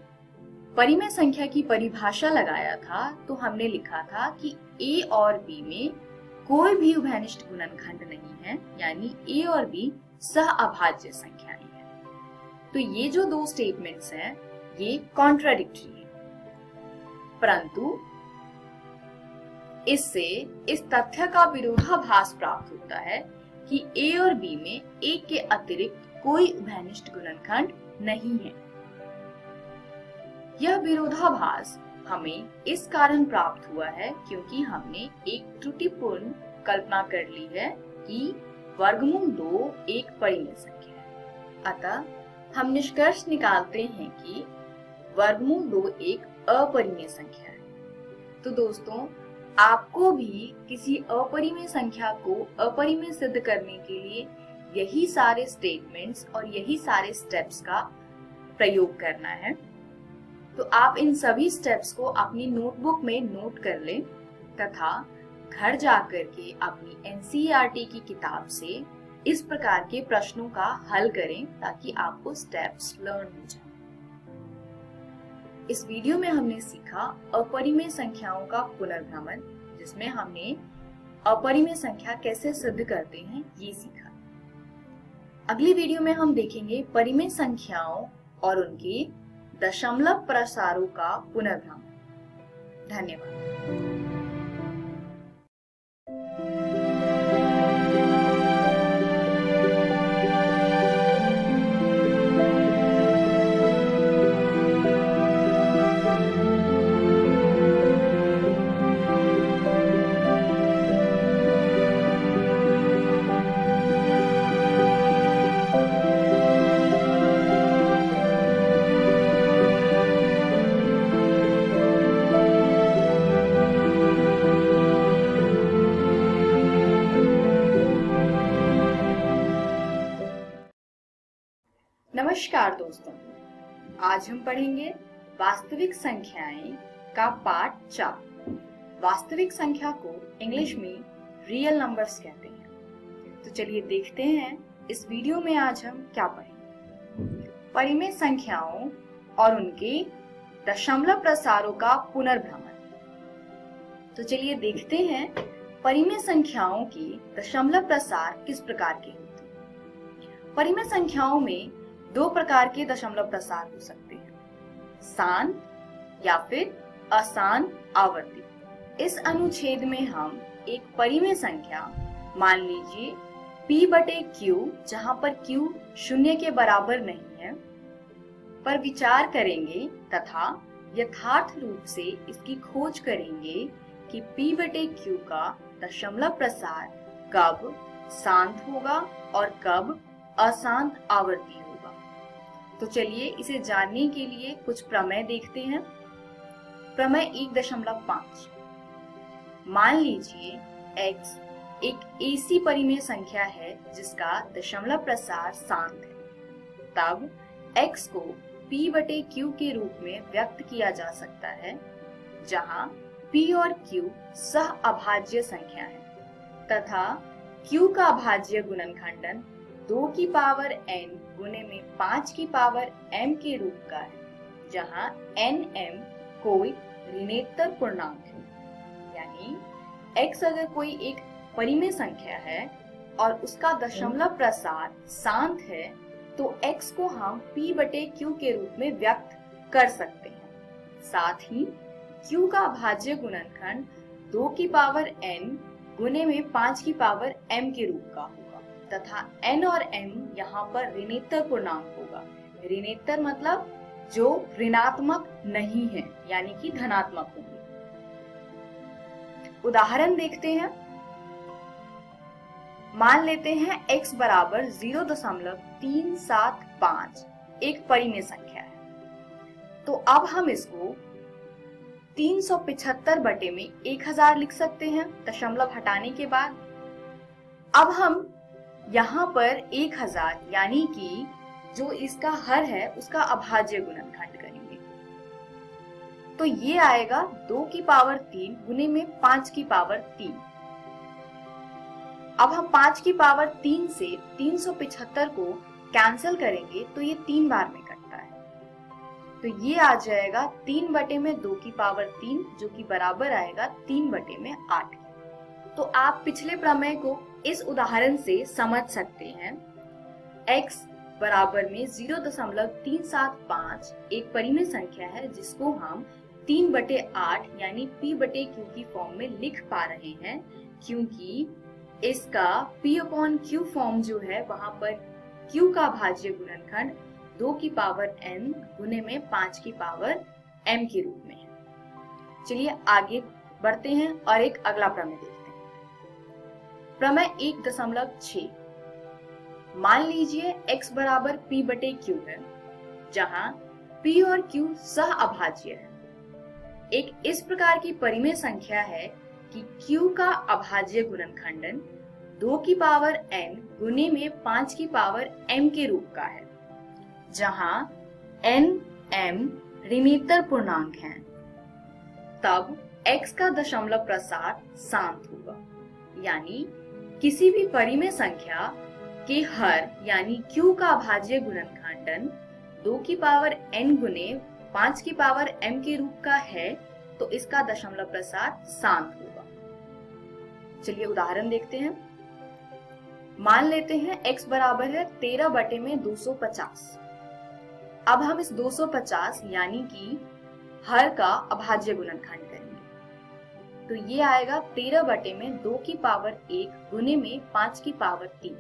परिमेय संख्या की परिभाषा लगाया था तो हमने लिखा था कि a और b में कोई भी उभयनिष्ठ गुणनखंड नहीं है, यानी a और b सहअभाज्य संख्याएं हैं। तो ये जो 2 स्टेटमेंट्स हैं ये कॉन्ट्राडिक्टरी है, परंतु इससे इस तथ्य का विरोधाभास प्राप्त होता है कि a और b में एक के अतिरिक्त कोई उभयनिष्ठ गुणनखंड नहीं है। यह विरोधाभास हमें इस कारण प्राप्त हुआ है क्योंकि हमने एक त्रुटिपूर्ण कल्पना कर ली है कि वर्गमूल 2 एक परिमेय संख्या है। अतः हम निष्कर्ष निकालते हैं कि वर्गमूल 2 एक अपरिमेय संख्या है। तो दोस्तों, आपको भी किसी अपरिमेय संख्या को अपरिमेय सिद्ध करने के लिए यही सारे स्टेटमेंट्स और यही सारे स्टेप्स का प्रयोग करना है। तो आप इन सभी स्टेप्स को अपनी नोटबुक में नोट कर लें तथा घर जाकर के अपनी NCERT की किताब से इस प्रकार के प्रश्नों का हल करें ताकि आपको स्टेप्स लर्न हो जाए। इस वीडियो में हमने सीखा अपरिमेय संख्याओं का पुनर्भ्रमण, जिसमें हमने अपरिमेय संख्या कैसे सिद्ध करते हैं ये सीखा। अगली वीडियो में हम देखेंगे परिमेय संख्याओं और उनके दशमलव प्रसारों का पुनर्भ्रमण। धन्यवाद। नमस्कार दोस्तों, आज हम पढ़ेंगे वास्तविक संख्याएं का पाठ 4। वास्तविक संख्या को इंग्लिश में रियल नंबर्स कहते हैं। तो चलिए देखते हैं इस वीडियो में आज हम क्या पढ़ेंगे। परिमेय संख्याओं और उनके दशमलव प्रसारों का पुनर्भ्रमण। तो चलिए देखते हैं परिमेय संख्याओं के दशमलव प्रसार किस प्रकार के होते हैं। परिमेय संख्याओं में 2 प्रकार के दशमलव प्रसार हो सकते हैं, शांत या फिर अशांत आवर्ती। इस अनुच्छेद में हम एक परिमेय संख्या, मान लीजिए p/q, जहां पर q 0 के बराबर नहीं है, पर विचार करेंगे तथा यथार्थ रूप से इसकी खोज करेंगे कि p/q का दशमलव प्रसार कब शांत होगा और कब अशांत आवर्ती होगा। तो चलिए इसे जानने के लिए कुछ प्रमेय देखते हैं। प्रमेय 1.5। मान लीजिए x एक ऐसी परिमेय संख्या है जिसका दशमलव प्रसार शांत है, तब x को p/q के रूप में व्यक्त किया जा सकता है, जहां p और q सहअभाज्य संख्या है तथा q का अभाज्य गुणनखंडन 2 की पावर n गुने में 5 की पावर m के रूप का है, जहां nm कोई ऋणेतर पूर्णांक है। यानी x अगर कोई एक परिमेय संख्या है और उसका दशमलव प्रसार शांत है, तो x को हम p/q के रूप में व्यक्त कर सकते हैं। साथ ही q का अभाज्य गुणनखंड 2 की पावर n गुने में 5 की पावर m के रूप का होगा तथा n और m यहाँ पर ऋणेतर पूर्णांक होगा। ऋणेतर मतलब जो ऋणात्मक नहीं है यानी कि धनात्मक होंगे। उदाहरण देखते हैं। मान लेते हैं x बराबर 0.375 एक परिमेय संख्या है। तो अब हम इसको 375 बटे में 1000 लिख सकते हैं दशमलव हटाने के बाद। अब हम यहाँ पर 1000 यानी कि जो इसका हर है उसका अभाज्य गुणनखंड करेंगे। तो ये आएगा 2 की पावर 3 गुने में 5 की पावर 3। अब हम 5 की पावर 3 से 375 को कैंसिल करेंगे तो ये 3 बार में कटता है। तो ये आ जाएगा 3 बटे में 2 की पावर 3 जो कि बराबर आएगा 3 बटे में 8। तो आप पिछले प्रमेय को इस उदाहरण से समझ सकते हैं। x बराबर में 0.375 एक परिमेय संख्या है जिसको हम 3 बटे 8 यानी p बटे q की फॉर्म में लिख पा रहे हैं, क्योंकि इसका p/q फॉर्म जो है वहां पर q का भाज्य गुणनखंड 2 की पावर n गुने में 5 की पावर m के रूप में है। चलिए आगे बढ़ते हैं और एक अगला प्रमेय देखते हैं। प्रमेय 1.6। मान लीजिए x बराबर p बटे q है, जहां p और q सह अभाज्य है। एक इस प्रकार की परिमेय संख्या है कि q का अभाज्य गुणनखंडन 2 की पावर n गुने में 5 की पावर m के रूप का है, जहां n m ऋणेतर पूर्णांक हैं। तब x का दशमलव प्रसार शांत होगा, यानी किसी भी परिमेय संख्या के हर यानी q का अभाज्य गुणनखंडन 2 की पावर n गुने 5 की पावर m के रूप का है तो इसका दशमलव प्रसार शांत होगा। चलिए उदाहरण देखते हैं। मान लेते हैं x बराबर है 13 बटे में 250। अब हम इस 250 यानी कि हर का अभाज्य गुणनखंड करेंगे। तो ये आएगा 13 बटे में 2 की पावर 1 गुने में 5 की पावर 3।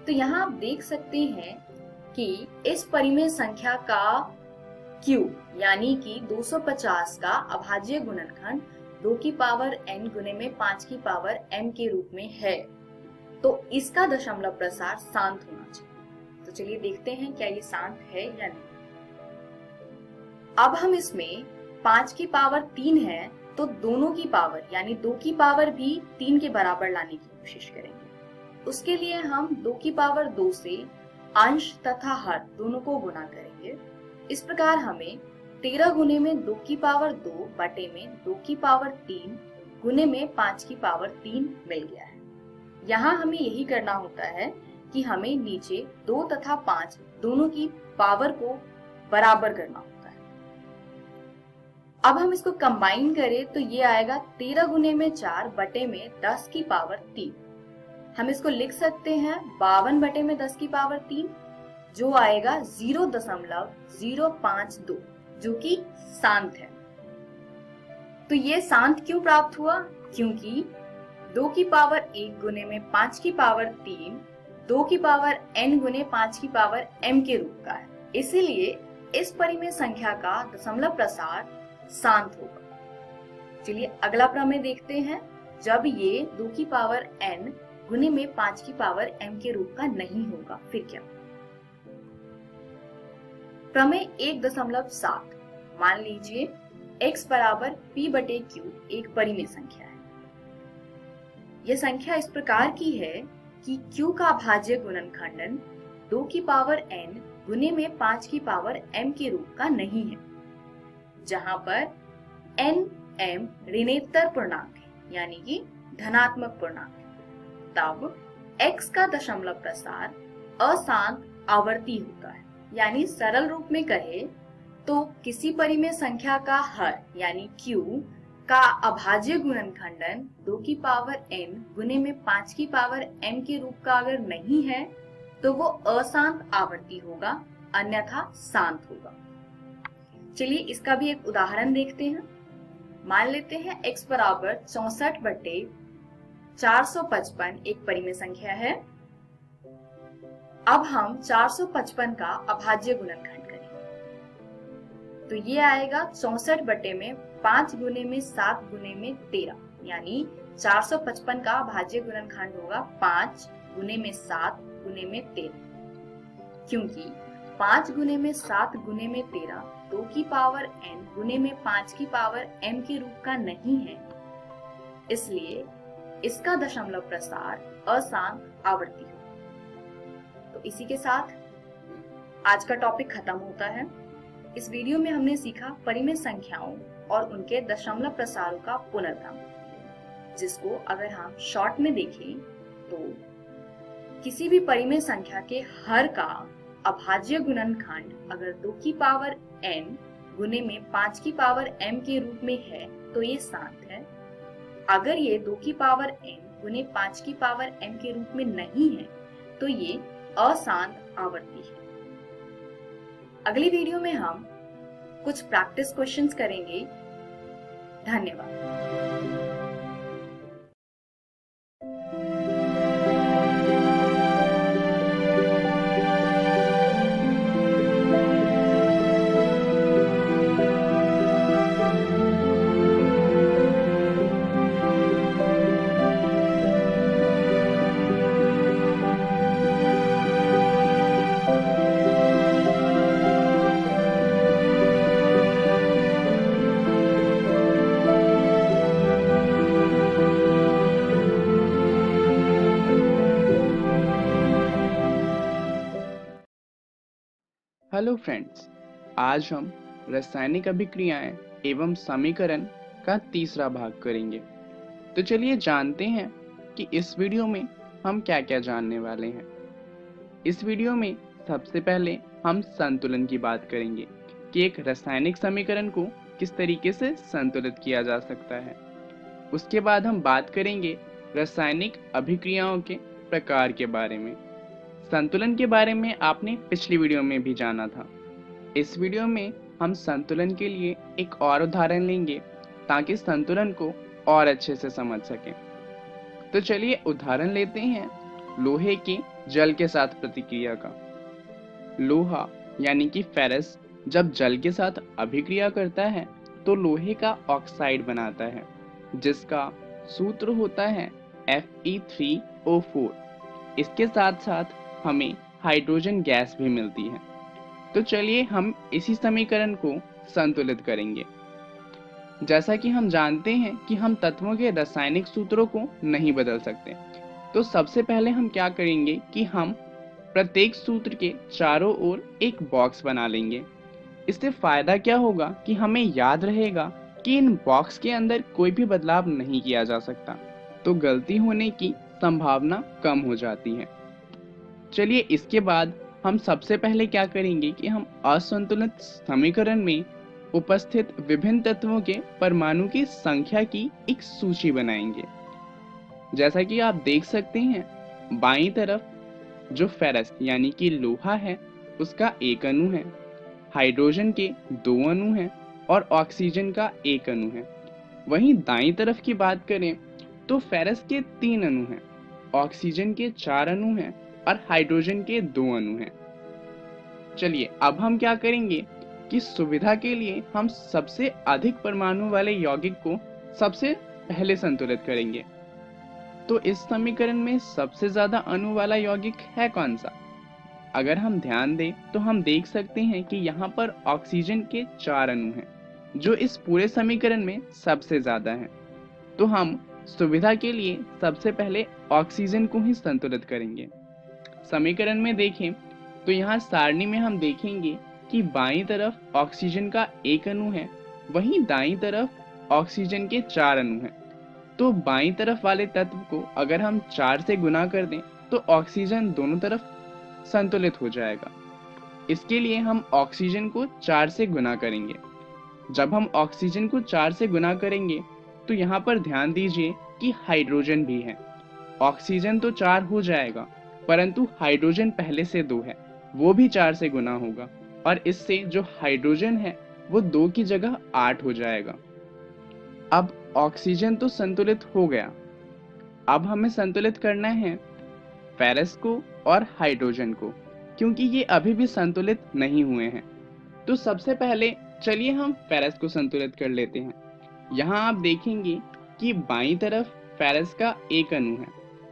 तो यहाँ आप देख सकते हैं कि इस परिमेय संख्या का q यानी कि 250 का अभाज्य गुणनखंड 2 की पावर n गुने में 5 की पावर m के रूप में है, तो इसका दशमलव प्रसार शांत होना चाहिए। तो चलिए देखते हैं क्या ये शांत है या नहीं। अब हम इसमें 5 की पावर 3 है तो दोनों की पावर यानी 2 की पावर भी 3 के बराबर लाने की कोशिश करेंगे। उसके लिए हम 2 की पावर 2 से अंश तथा हर दोनों को गुणा करेंगे। इस प्रकार हमें 13 गुने में 2 की पावर 2 बटे में 2 की पावर 3 गुने में 5 की पावर 3 मिल गया है। यहाँ हमें यही करना होता है कि हमें नीचे 2 तथा 5 दोनों की पावर को बराबर करना होता है। अब हम इसको कंबाइन करें तो ये आएगा 13 गुने में 4 बटे में 10 की पावर 3। हम इसको लिख सकते हैं 52 बटे में 10 की पावर 3, जो आएगा 0.052, जो कि शांत है। तो ये शांत क्यों प्राप्त हुआ? क्योंकि 2 की पावर 1 गुने में 5 की पावर 3 2 की पावर n गुने 5 की पावर m के रूप का है, इसीलिए इस परिमेय संख्या का दशमलव प्रसार शांत होगा। चलिए अगला प्रमेय देखते हैं। जब ये 2 की पावर n गुने में 5 की पावर m के रूप का नहीं होगा फिर क्या? प्रमेय 1.7। मान लीजिए x बराबर p बटे q एक परिमेय संख्या है। यह संख्या इस प्रकार की है कि q का अभाज्य गुणनखंडन 2 की पावर n गुने में 5 की पावर m के रूप का नहीं है, जहां पर n m ऋणेतर पूर्णांक है यानी कि धनात्मक पूर्णांक है। तब x का दशमलव प्रसार अशांत आवर्ती होता है, यानी सरल रूप में कहे तो किसी परिमेय संख्या का हर यानी q का अभाज्य गुणनखंडन 2 की पावर n गुने में 5 की पावर m के रूप का अगर नहीं है तो वो अशांत आवर्ती होगा, अन्यथा शांत होगा। चलिए इसका भी एक उदाहरण देखते हैं। मान लेते हैं x बराबर 64/455 एक परिमेय संख्या है। अब हम 455 का अभाज्य गुणनखंड करेंगे। तो ये आएगा 64/5 गुने में 7 गुने में 13, यानी 455 का अभाज्य गुणनखंड होगा 5 गुने में 7 गुने में 13। क्योंकि 5 गुने में 7 गुने में 13 2 की पावर n गुने में 5 की पावर m के रूप का नहीं है, इसलिए इसका दशमलव प्रसार अशांत आवर्ती है। तो इसी के साथ आज का टॉपिक खत्म होता है। इस वीडियो में हमने सीखा परिमेय संख्याओं और उनके दशमलव प्रसारों का पुनर्क्रम, जिसको अगर हम शॉर्ट में देखें तो किसी भी परिमेय संख्या के हर का अभाज्य गुणनखंड अगर 2 की पावर n गुने में 5 की पावर m के रूप में है तो ये शांत है। अगर ये 2 की पावर n गुने 5 की पावर m के रूप में नहीं है तो ये अशांत आवर्ती है। अगली वीडियो में हम कुछ प्रैक्टिस क्वेश्चंस करेंगे। धन्यवाद। हेलो फ्रेंड्स, आज हम रासायनिक अभिक्रियाएं एवं समीकरण का तीसरा भाग करेंगे। तो चलिए जानते हैं कि इस वीडियो में हम क्या क्या जानने वाले हैं। इस वीडियो में सबसे पहले हम संतुलन की बात करेंगे कि एक रासायनिक समीकरण को किस तरीके से संतुलित किया जा सकता है। उसके बाद हम बात करेंगे रासायनिक अभिक्रियाओं के प्रकार के बारे में। संतुलन के बारे में आपने पिछली वीडियो में भी जाना था। इस वीडियो में हम संतुलन के लिए एक और उदाहरण लेंगे ताकि संतुलन को और अच्छे से समझ सकें। तो चलिए उदाहरण लेते हैं लोहे की जल के साथ प्रतिक्रिया का। लोहा यानी कि फेरस जब जल के साथ अभिक्रिया करता है तो लोहे का ऑक्साइड बनाता है, जिसका सूत्र होता है Fe3O4। इसके साथ साथ हमें हाइड्रोजन गैस भी मिलती है। तो चलिए हम इसी समीकरण को संतुलित करेंगे। जैसा कि हम जानते हैं कि हम तत्वों के रासायनिक सूत्रों को नहीं बदल सकते, तो सबसे पहले हम क्या करेंगे कि हम प्रत्येक सूत्र के चारों ओर एक बॉक्स बना लेंगे। इससे फायदा क्या होगा कि हमें याद रहेगा कि इन बॉक्स के अंदर कोई भी बदलाव नहीं किया जा सकता, तो गलती होने की संभावना कम हो जाती है। चलिए इसके बाद हम सबसे पहले क्या करेंगे कि हम असंतुलित समीकरण में उपस्थित विभिन्न तत्वों के परमाणु की संख्या की एक सूची बनाएंगे। जैसा कि आप देख सकते हैं, बाईं तरफ जो फेरस यानी कि लोहा है उसका एक अणु है, हाइड्रोजन के 2 अणु हैं और ऑक्सीजन का 1 अणु है। वहीं दाईं तरफ की बात करें तो फेरस के 3 अणु हैं, ऑक्सीजन के 4 अणु हैं और हाइड्रोजन के 2 अणु हैं। चलिए अब हम क्या करेंगे कि सुविधा के लिए हम सबसे अधिक परमाणु वाले यौगिक को सबसे पहले संतुलित करेंगे। तो इस समीकरण में सबसे ज्यादा अणु वाला यौगिक है कौन सा? अगर हम ध्यान दें तो हम देख सकते हैं कि यहाँ पर ऑक्सीजन के 4 अणु हैं, जो इस पूरे समीकरण में सबसे ज्यादा हैं। तो हम सुविधा के लिए सबसे पहले ऑक्सीजन को ही संतुलित करेंगे। समीकरण में देखें तो यहाँ सारणी में हम देखेंगे कि बाईं तरफ ऑक्सीजन का 1 अणु है, वहीं दाईं तरफ ऑक्सीजन के 4 अणु हैं। तो बाईं तरफ वाले तत्व को अगर हम 4 से गुना कर दें तो ऑक्सीजन दोनों तरफ संतुलित हो जाएगा। इसके लिए हम ऑक्सीजन को 4 से गुना करेंगे। जब हम ऑक्सीजन को 4 से गुना करेंगे तो यहाँ पर ध्यान दीजिए कि हाइड्रोजन भी है। ऑक्सीजन तो 4 हो जाएगा, परंतु हाइड्रोजन पहले से 2 है, वो भी 4 से गुना होगा और इससे जो हाइड्रोजन है वो 2 की जगह 8 हो जाएगा। अब ऑक्सीजन तो संतुलित हो गया, अब हमें संतुलित करना है फेरस को और हाइड्रोजन को, क्योंकि ये अभी भी संतुलित नहीं हुए हैं। तो सबसे पहले चलिए हम फेरस को संतुलित कर लेते हैं। यहाँ आप देखेंगे कि बाईं तरफ फेरस का 1 अणु है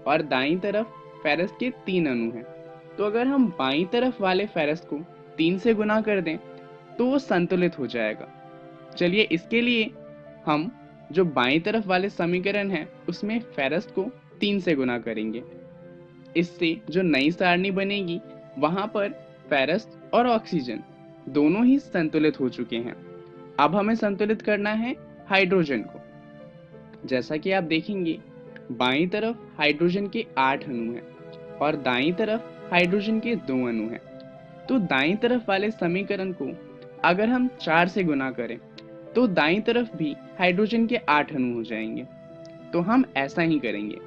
और दाईं तरफ फेरस के 3 अणु हैं। तो अगर हम बाईं तरफ वाले फेरस को 3 से गुना कर दें तो वो संतुलित हो जाएगा। चलिए इसके लिए हम जो बाईं तरफ वाले समीकरण है उसमें फेरस को 3 से गुना करेंगे। इससे जो नई सारणी बनेगी वहां पर फेरस और ऑक्सीजन दोनों ही संतुलित हो चुके हैं। अब हमें संतुलित करना है हाइड्रोजन को। जैसा कि आप देखेंगे बाईं तरफ हाइड्रोजन के 8 अणु हैं और दाईं तरफ हाइड्रोजन के 2 अणु हैं। तो दाईं तरफ वाले समीकरण को अगर हम 4 से गुना करें तो दाईं तरफ भी हाइड्रोजन के 8 अणु हो जाएंगे। तो हम ऐसा ही करेंगे,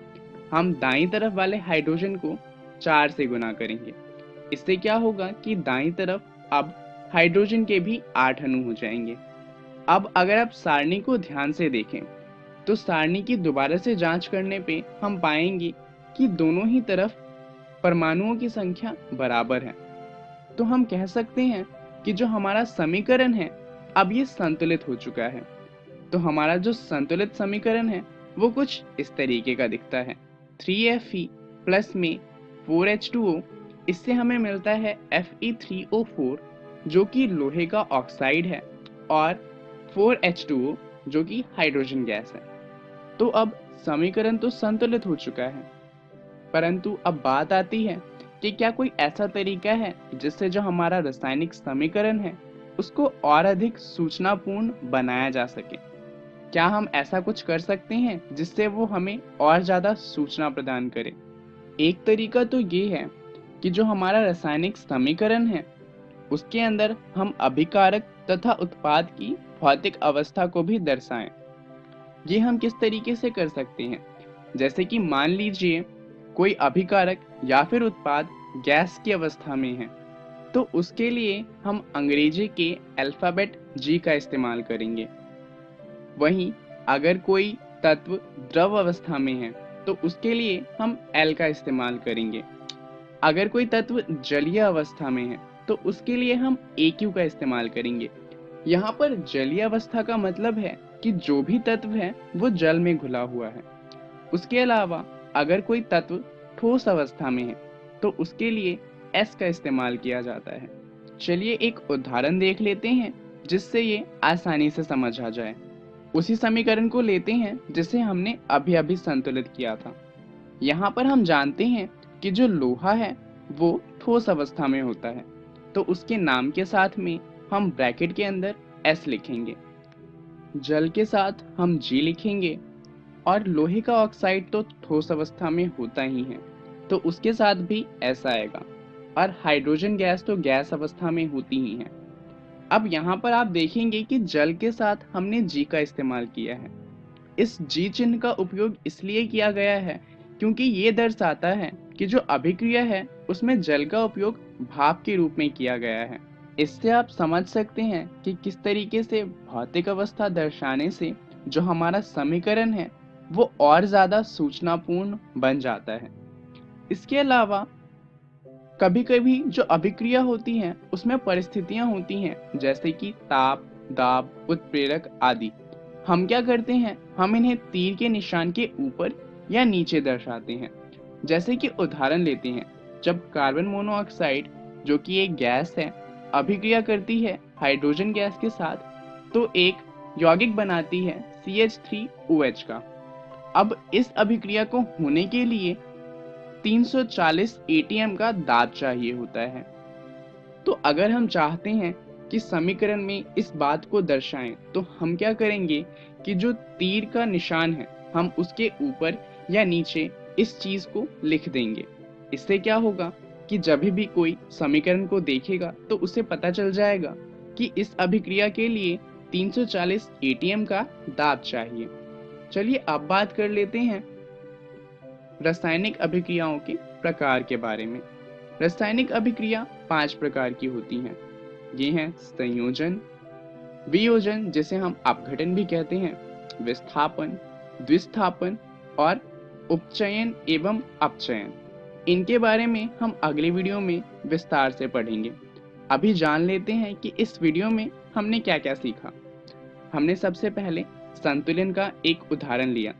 हम दाईं तरफ वाले हाइड्रोजन को 4 से गुना करेंगे। इससे क्या होगा कि दाईं तरफ अब हाइड्रोजन के भी 8 अणु हो जाएंगे। अब अगर आप सारणी को ध्यान से देखें तो सारणी की दोबारा से जांच करने पे हम पाएंगे कि दोनों ही तरफ परमाणुओं की संख्या बराबर है। तो हम कह सकते हैं कि जो हमारा समीकरण है अब ये संतुलित हो चुका है। तो हमारा जो संतुलित समीकरण है वो कुछ इस तरीके का दिखता है। 3Fe प्लस में 4H2O, इससे हमें मिलता है Fe3O4 जो कि लोहे का ऑक्साइड है और 4H2O जो कि हाइड्रोजन गैस है। तो अब समीकरण तो संतुलित हो चुका है, परंतु अब बात आती है कि क्या कोई ऐसा तरीका है जिससे जो हमारा रासायनिक समीकरण है उसको और अधिक सूचनापूर्ण बनाया जा सके। क्या हम ऐसा कुछ कर सकते हैं जिससे वो हमें और ज्यादा सूचना प्रदान करे? एक तरीका तो ये है कि जो हमारा रासायनिक समीकरण है उसके अंदर हम अभिकारक तथा उत्पाद की भौतिक अवस्था को भी दर्शाएं। ये हम किस तरीके से कर सकते हैं? जैसे कि मान लीजिए कोई अभिकारक या फिर उत्पाद गैस की अवस्था में है तो उसके लिए हम अंग्रेजी के अल्फाबेट G का इस्तेमाल करेंगे। वहीं अगर कोई तत्व द्रव अवस्था में है तो उसके लिए हम L का इस्तेमाल करेंगे। अगर कोई तत्व जलीय अवस्था में है तो उसके लिए हम AQ का इस्तेमाल करेंगे। यहाँ पर जलीय अवस्था का मतलब है कि जो भी तत्व है वो जल में घुला हुआ है। उसके अलावा अगर कोई तत्व ठोस अवस्था में है तो उसके लिए S का इस्तेमाल किया जाता है। चलिए एक उदाहरण देख लेते हैं जिससे ये आसानी से समझ आ जाए। उसी समीकरण को लेते हैं जिसे हमने अभी अभी संतुलित किया था। यहाँ पर हम जानते हैं कि जो लोहा है वो ठोस अवस्था में होता है, तो उसके नाम के साथ में हम ब्रैकेट के अंदर S लिखेंगे, जल के साथ हम G लिखेंगे और लोहे का ऑक्साइड तो ठोस अवस्था में होता ही है तो उसके साथ भी S आएगा और हाइड्रोजन गैस तो गैस अवस्था में होती ही है। अब यहाँ पर आप देखेंगे कि जल के साथ हमने G का इस्तेमाल किया है। इस G चिन्ह का उपयोग इसलिए किया गया है क्योंकि ये दर्शाता है कि जो अभिक्रिया है उसमें जल का उपयोग भाप के रूप में किया गया है। इससे आप समझ सकते हैं कि किस तरीके से भौतिक अवस्था दर्शाने से जो हमारा समीकरण है वो और ज्यादा सूचनापूर्ण बन जाता है। इसके अलावा कभी कभी जो अभिक्रिया होती है उसमें परिस्थितियां होती हैं जैसे कि ताप, दाब, उत्प्रेरक आदि। हम क्या करते हैं, हम इन्हें तीर के निशान के ऊपर या नीचे दर्शाते हैं। जैसे कि उदाहरण लेते हैं, जब कार्बन मोनोऑक्साइड जो कि एक गैस है अभिक्रिया करती है हाइड्रोजन गैस के साथ तो एक यौगिक बनाती है CH3OH का। अब इस अभिक्रिया को होने के लिए 340 ATM का दाब चाहिए होता है। तो अगर हम चाहते हैं कि समीकरण में इस बात को दर्शाएं तो हम क्या करेंगे कि जो तीर का निशान है हम उसके ऊपर या नीचे इस चीज को लिख देंगे। इससे क्या होगा कि जब भी कोई समीकरण को देखेगा तो उसे पता चल जाएगा कि इस अभिक्रिया के लिए 340 ATM का दाब चाहिए। चलिए अब बात कर लेते हैं रासायनिक अभिक्रियाओं के प्रकार के बारे में। रासायनिक अभिक्रिया 5 प्रकार की होती हैं। ये हैं संयोजन, वियोजन, जिसे हम अपघटन भी कहते हैं, विस्थापन, द्विस्थापन और उपचयन एवं अपचयन, इनके बारे में हम अगले वीडियो में विस्तार से पढ़ेंगे। अभी जान लेते हैं कि इस वीडियो में हमने क्या क्या सीखा। हमने सबसे पहले संतुलन का एक उदाहरण लिया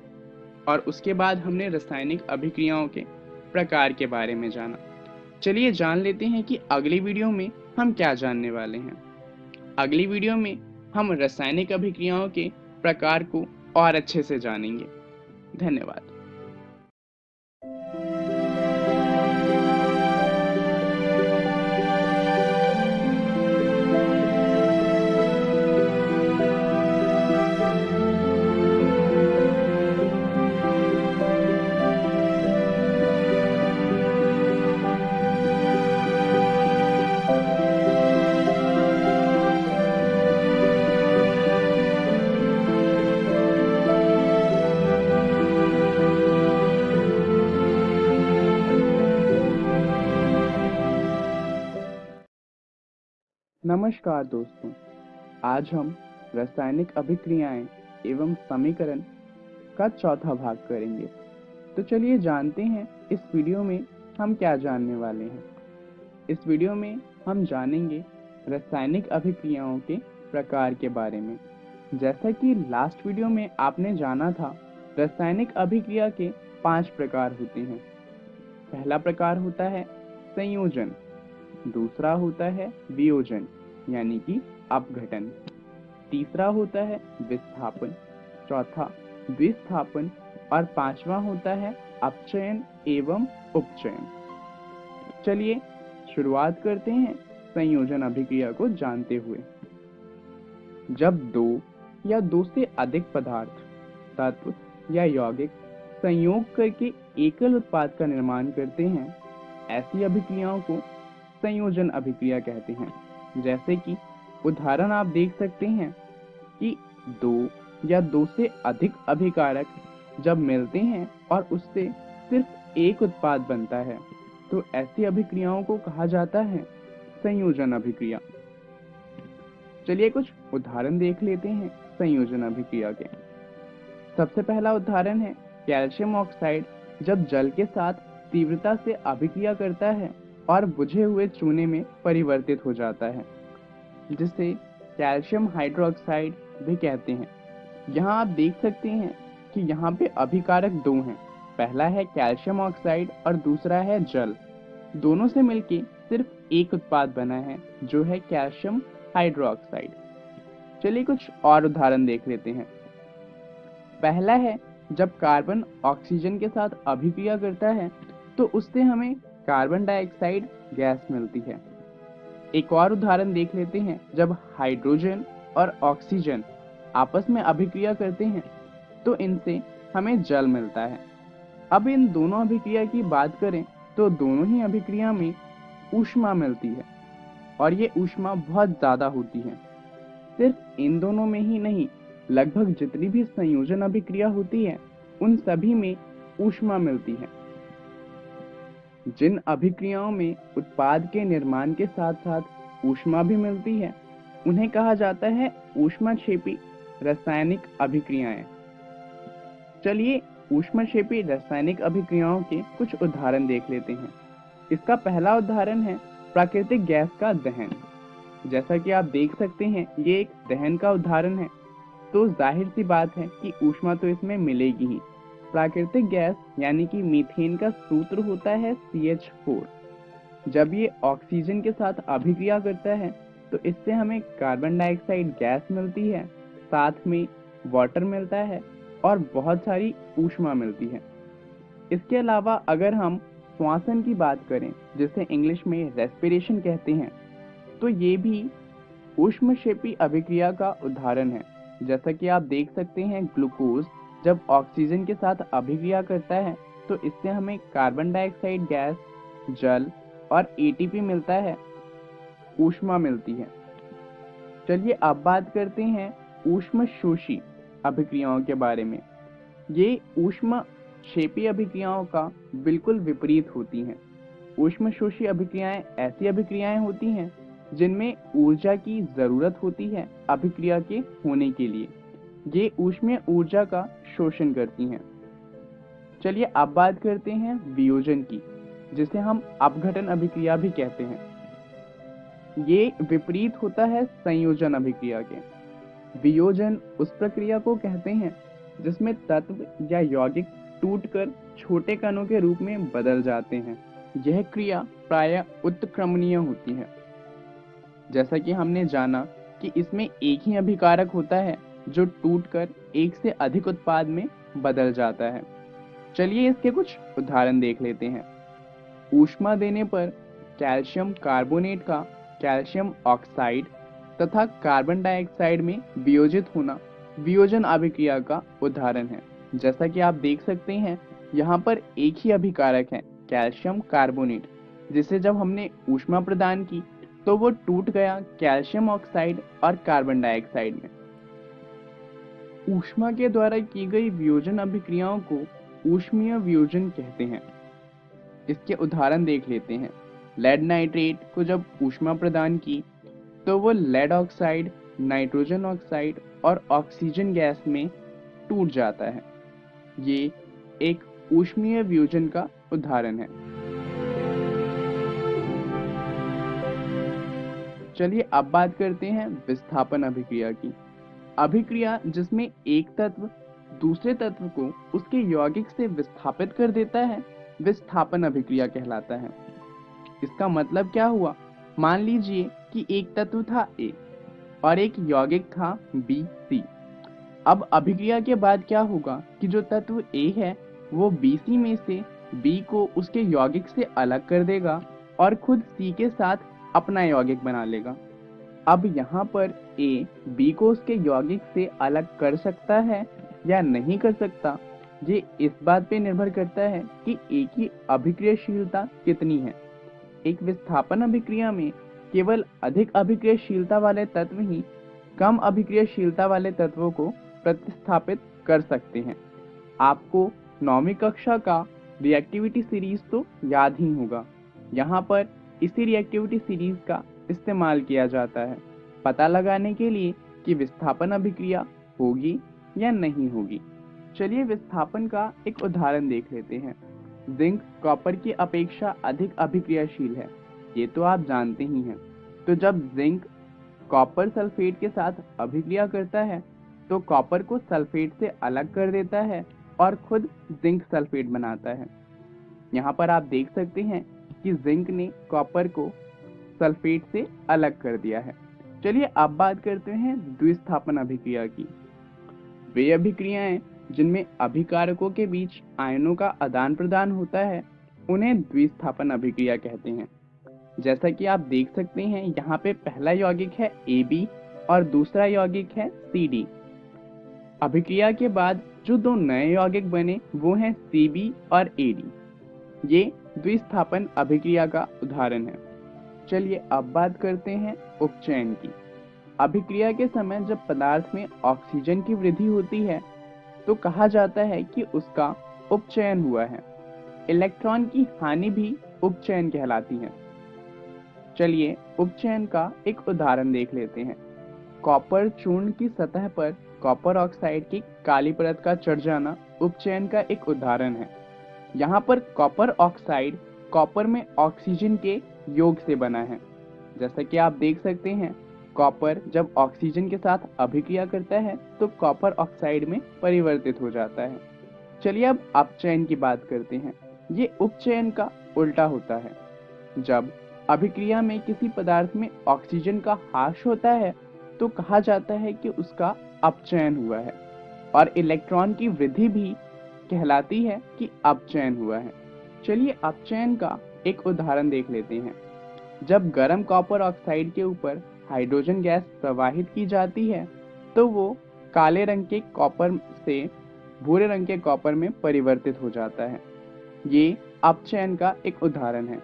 और उसके बाद हमने रासायनिक अभिक्रियाओं के प्रकार के बारे में जाना। चलिए जान लेते हैं कि अगली वीडियो में हम क्या जानने वाले हैं। अगली वीडियो में हम रासायनिक अभिक्रियाओं के प्रकार को और अच्छे से जानेंगे। धन्यवाद। नमस्कार दोस्तों, आज हम रासायनिक अभिक्रियाएं एवं समीकरण का चौथा भाग करेंगे। तो चलिए जानते हैं इस वीडियो में हम क्या जानने वाले हैं। इस वीडियो में हम जानेंगे रासायनिक अभिक्रियाओं के प्रकार के बारे में। जैसा कि लास्ट वीडियो में आपने जाना था, रासायनिक अभिक्रिया के 5 प्रकार होते हैं। पहला प्रकार होता है संयोजन, दूसरा होता है वियोजन यानी कि अपघटन, तीसरा होता है विस्थापन, चौथा द्विस्थापन और पांचवा होता है अपचयन एवं उपचयन। चलिए शुरुआत करते हैं संयोजन अभिक्रिया को जानते हुए। जब दो या दो से अधिक पदार्थ, तत्व या यौगिक संयोग करके एकल उत्पाद का निर्माण करते हैं, ऐसी अभिक्रियाओं को संयोजन अभिक्रिया कहते हैं। जैसे कि उदाहरण आप देख सकते हैं कि दो या दो से अधिक अभिकारक जब मिलते हैं और उससे सिर्फ एक उत्पाद बनता है, तो ऐसी अभिक्रियाओं को कहा जाता है संयोजन अभिक्रिया। चलिए कुछ उदाहरण देख लेते हैं संयोजन अभिक्रिया के। सबसे पहला उदाहरण है कैल्शियम ऑक्साइड जब जल के साथ तीव्रता से अभिक्रिया करता है और बुझे हुए चूने में परिवर्तित हो जाता है, जिसे कैल्शियम हाइड्रोक्साइड भी कहते हैं। यहाँ आप देख सकते हैं कि यहाँ पे अभिकारक दो हैं, पहला है कैल्शियम ऑक्साइड और दूसरा है जल। दोनों से मिलके सिर्फ एक उत्पाद बना है जो है कैल्शियम हाइड्रोक्साइड। चलिए कुछ और उदाहरण देख लेते हैं। पहला है जब कार्बन ऑक्सीजन के साथ अभिक्रिया करता है तो उससे हमें कार्बन डाइऑक्साइड गैस मिलती है। एक और उदाहरण देख लेते हैं, जब हाइड्रोजन और ऑक्सीजन आपस में अभिक्रिया करते हैं तो इनसे हमें जल मिलता है। अब इन दोनों अभिक्रिया की बात करें तो दोनों ही अभिक्रिया में ऊष्मा मिलती है और ये ऊष्मा बहुत ज्यादा होती है। सिर्फ इन दोनों में ही नहीं, लगभग जितनी भी संयोजन अभिक्रिया होती है उन सभी में ऊष्मा मिलती है। जिन अभिक्रियाओं में उत्पाद के निर्माण के साथ साथ ऊष्मा भी मिलती है उन्हें कहा जाता है ऊष्माक्षेपी रासायनिक अभिक्रियाएं। चलिए ऊष्माक्षेपी रासायनिक अभिक्रियाओं के कुछ उदाहरण देख लेते हैं। इसका पहला उदाहरण है प्राकृतिक गैस का दहन। जैसा कि आप देख सकते हैं ये एक दहन का उदाहरण है, तो जाहिर सी बात है कि ऊष्मा तो इसमें मिलेगी ही। प्राकृतिक गैस यानी कि मीथेन का सूत्र होता है CH4। जब ये ऑक्सीजन के साथ अभिक्रिया करता है तो इससे हमें कार्बन डाइऑक्साइड गैस मिलती है, साथ में वाटर मिलता है और बहुत सारी ऊष्मा मिलती है। इसके अलावा अगर हम श्वसन की बात करें, जिसे इंग्लिश में रेस्पिरेशन कहते हैं, तो ये भी ऊष्मक्षेपी अभिक्रिया का उदाहरण है। जैसा कि आप देख सकते हैं, ग्लूकोज जब ऑक्सीजन के साथ अभिक्रिया करता है तो इससे हमें कार्बन डाइऑक्साइड गैस, जल और ATP मिलता है, ऊष्मा मिलती है। चलिए अब बात करते हैं ऊष्मशोषी अभिक्रियाओं के बारे में। ये ऊष्मक्षेपी अभिक्रियाओं का बिल्कुल विपरीत होती हैं। ऊष्मशोषी अभिक्रियाएं ऐसी अभिक्रियाएं होती हैं जिनमें ऊर्जा की जरूरत होती है अभिक्रिया के होने के लिए। ये ऊष्मीय ऊर्जा का शोषण करती हैं। चलिए अब बात करते हैं वियोजन की, जिसे हम अपघटन अभिक्रिया भी कहते हैं। ये विपरीत होता है संयोजन अभिक्रिया के। वियोजन उस प्रक्रिया को कहते हैं जिसमें तत्व या यौगिक टूटकर छोटे कणों के रूप में बदल जाते हैं। यह क्रिया प्रायः उत्क्रमणीय होती है। जैसा कि हमने जाना कि इसमें एक ही अभिकारक होता है जो टूटकर एक से अधिक उत्पाद में बदल जाता है। चलिए इसके कुछ उदाहरण देख लेते हैं। ऊष्मा देने पर कैल्शियम कार्बोनेट का कैल्शियम ऑक्साइड तथा कार्बन डाइऑक्साइड में वियोजित होना वियोजन अभिक्रिया का उदाहरण है। जैसा कि आप देख सकते हैं, यहाँ पर एक ही अभिकारक है कैल्शियम कार्बोनेट, जिसे जब हमने ऊष्मा प्रदान की तो वो टूट गया कैल्शियम ऑक्साइड और कार्बन डाइऑक्साइड में। ऊष्मा के द्वारा की गई वियोजन अभिक्रियाओं को ऊष्मीय वियोजन कहते हैं। इसके उदाहरण देख लेते हैं। लेड नाइट्रेट को जब ऊष्मा प्रदान की तो वो लेड ऑक्साइड, नाइट्रोजन ऑक्साइड और ऑक्सीजन गैस में टूट जाता है। ये एक ऊष्मीय वियोजन का उदाहरण है। चलिए अब बात करते हैं विस्थापन अभिक्रिया की। अभिक्रिया जिसमें एक तत्व दूसरे तत्व को उसके यौगिक से विस्थापित कर देता है, विस्थापन अभिक्रिया कहलाता है। इसका मतलब क्या हुआ? मान लीजिए कि एक तत्व था A और एक यौगिक था BC। अब अभिक्रिया के बाद क्या होगा कि जो तत्व A है वो BC में से B को उसके यौगिक से अलग कर देगा और खुद C के साथ अपना यौगिक बना लेगा। अब यहाँ पर A B को उसके यौगिक से अलग कर सकता है या नहीं कर सकता, ये इस बात पे निर्भर करता है कि A की अभिक्रियाशीलता कितनी है। एक विस्थापन अभिक्रिया में केवल अधिक अभिक्रियाशीलता वाले तत्व ही कम अभिक्रियाशीलता वाले तत्वों को प्रतिस्थापित कर सकते हैं। आपको 9वीं कक्षा का रिएक्टिविटी सीरीज तो याद ही होगा। यहाँ पर इसी रिएक्टिविटी सीरीज का इस्तेमाल किया जाता है पता लगाने के लिए कि विस्थापन अभिक्रिया होगी या नहीं होगी। चलिए विस्थापन का एक उदाहरण देख लेते हैं। जिंक कॉपर की अपेक्षा अधिक अभिक्रियाशील है, ये तो आप जानते ही हैं। तो जब जिंक कॉपर सल्फेट के साथ अभिक्रिया करता है तो कॉपर को सल्फेट से अलग कर देता है और खुद जिंक सल्फेट बनाता है। यहाँ पर आप देख सकते हैं कि जिंक ने कॉपर को सल्फेट से अलग कर दिया है। चलिए अब बात करते हैं द्विस्थापन अभिक्रिया की। वे अभिक्रियाएं जिनमें अभिकारकों के बीच आयनों का आदान प्रदान होता है उन्हें द्विस्थापन अभिक्रिया कहते हैं। जैसा कि आप देख सकते हैं, यहाँ पे पहला यौगिक है AB और दूसरा यौगिक है CD। अभिक्रिया के बाद जो दो नए यौगिक बने वो हैं CB और AD। ये द्विस्थापन अभिक्रिया का उदाहरण है। चलिए अब बात करते हैं उपचयन की। अभिक्रिया के समय जब पदार्थ में ऑक्सीजन की वृद्धि होती है तो कहा जाता है कि उसका उपचयन हुआ है। इलेक्ट्रॉन की हानि भी उपचयन कहलाती है। चलिए उपचयन का एक उदाहरण देख लेते हैं। कॉपर चूर्ण की सतह पर कॉपर ऑक्साइड की काली परत का चढ़ जाना उपचयन का एक उदाहरण है। यहाँ पर कॉपर ऑक्साइड कॉपर में ऑक्सीजन के योग से बना है। जैसा कि आप देख सकते हैं, कॉपर जब ऑक्सीजन के साथ अभिक्रिया करता है तो कॉपर ऑक्साइड में परिवर्तित हो जाता है। चलिए अब अपचयन की बात करते हैं। ये उपचयन का उल्टा होता है। जब अभिक्रिया में किसी पदार्थ में ऑक्सीजन का ह्रास होता है तो कहा जाता है कि उसका अपचयन हुआ है और इलेक्ट्रॉन की वृद्धि भी कहलाती है कि अपचयन हुआ है। चलिए अपचयन का एक उदाहरण देख लेते हैं। जब गर्म कॉपर ऑक्साइड के ऊपर हाइड्रोजन गैस प्रवाहित की जाती है तो वो काले रंग के कॉपर से भूरे रंग के कॉपर में परिवर्तित हो जाता है। ये अपचयन का एक उदाहरण है।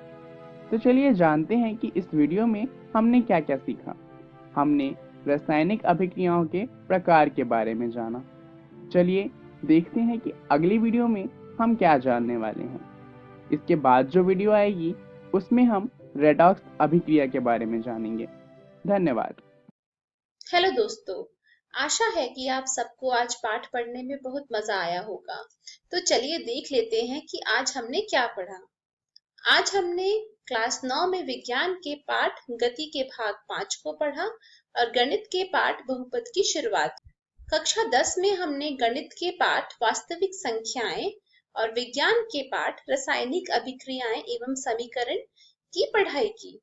तो चलिए जानते हैं कि इस वीडियो में हमने क्या क्या सीखा। हमने रासायनिक अभिक्रियाओं के प्रकार के बारे में जाना। चलिए देखते हैं कि अगली वीडियो में हम क्या जानने वाले हैं। इसके बाद जो वीडियो आएगी उसमें हम रेडॉक्स अभिक्रिया के बारे में जानेंगे। धन्यवाद। हेलो दोस्तों, आशा है कि आप सबको आज पाठ पढ़ने में बहुत मजा आया होगा। तो चलिए देख लेते हैं कि आज हमने क्या पढ़ा। आज हमने क्लास 9 में विज्ञान के पाठ गति के भाग 5 को पढ़ा और गणित के पाठ बहुपद की शुरुआत। कक्षा 10 में हमने गणित के पाठ वास्तविक संख्याएं और विज्ञान के पाठ रासायनिक अभिक्रियाएं एवं समीकरण की पढ़ाई की।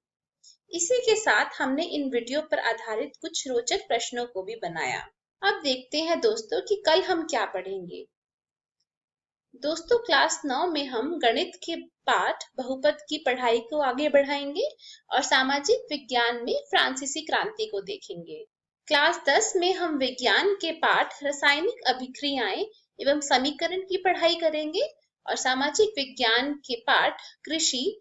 इसी के साथ हमने इन वीडियो पर आधारित कुछ रोचक प्रश्नों को भी बनाया। अब देखते हैं दोस्तों कि कल हम क्या पढ़ेंगे। दोस्तों, क्लास 9 में हम गणित के पाठ बहुपद की पढ़ाई को आगे बढ़ाएंगे और सामाजिक विज्ञान में फ्रांसीसी क्रांति को देखेंगे। क्लास 10 में हम विज्ञान के पाठ रासायनिक अभिक्रियाएं एवं समीकरण की पढ़ाई करेंगे और सामाजिक विज्ञान के पाठ कृषि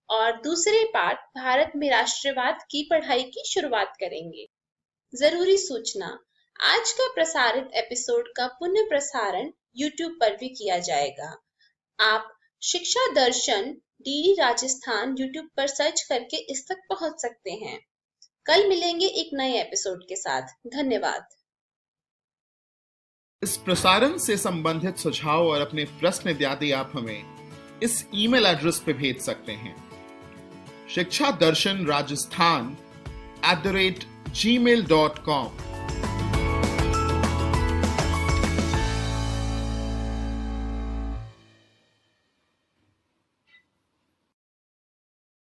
और दूसरे पाठ भारत में राष्ट्रवाद की पढ़ाई की शुरुआत करेंगे। जरूरी सूचना, आज का प्रसारित एपिसोड का पुनः प्रसारण YouTube पर भी किया जाएगा। आप शिक्षा दर्शन डीडी राजस्थान YouTube पर सर्च करके इस तक पहुंच सकते हैं। कल मिलेंगे एक नए एपिसोड के साथ। धन्यवाद। इस प्रसारण से संबंधित सुझाव और अपने प्रश्न इत्यादि आप हमें इस ईमेल एड्रेस पे भेज सकते हैं, शिक्षा दर्शन राजस्थान @gmail.com।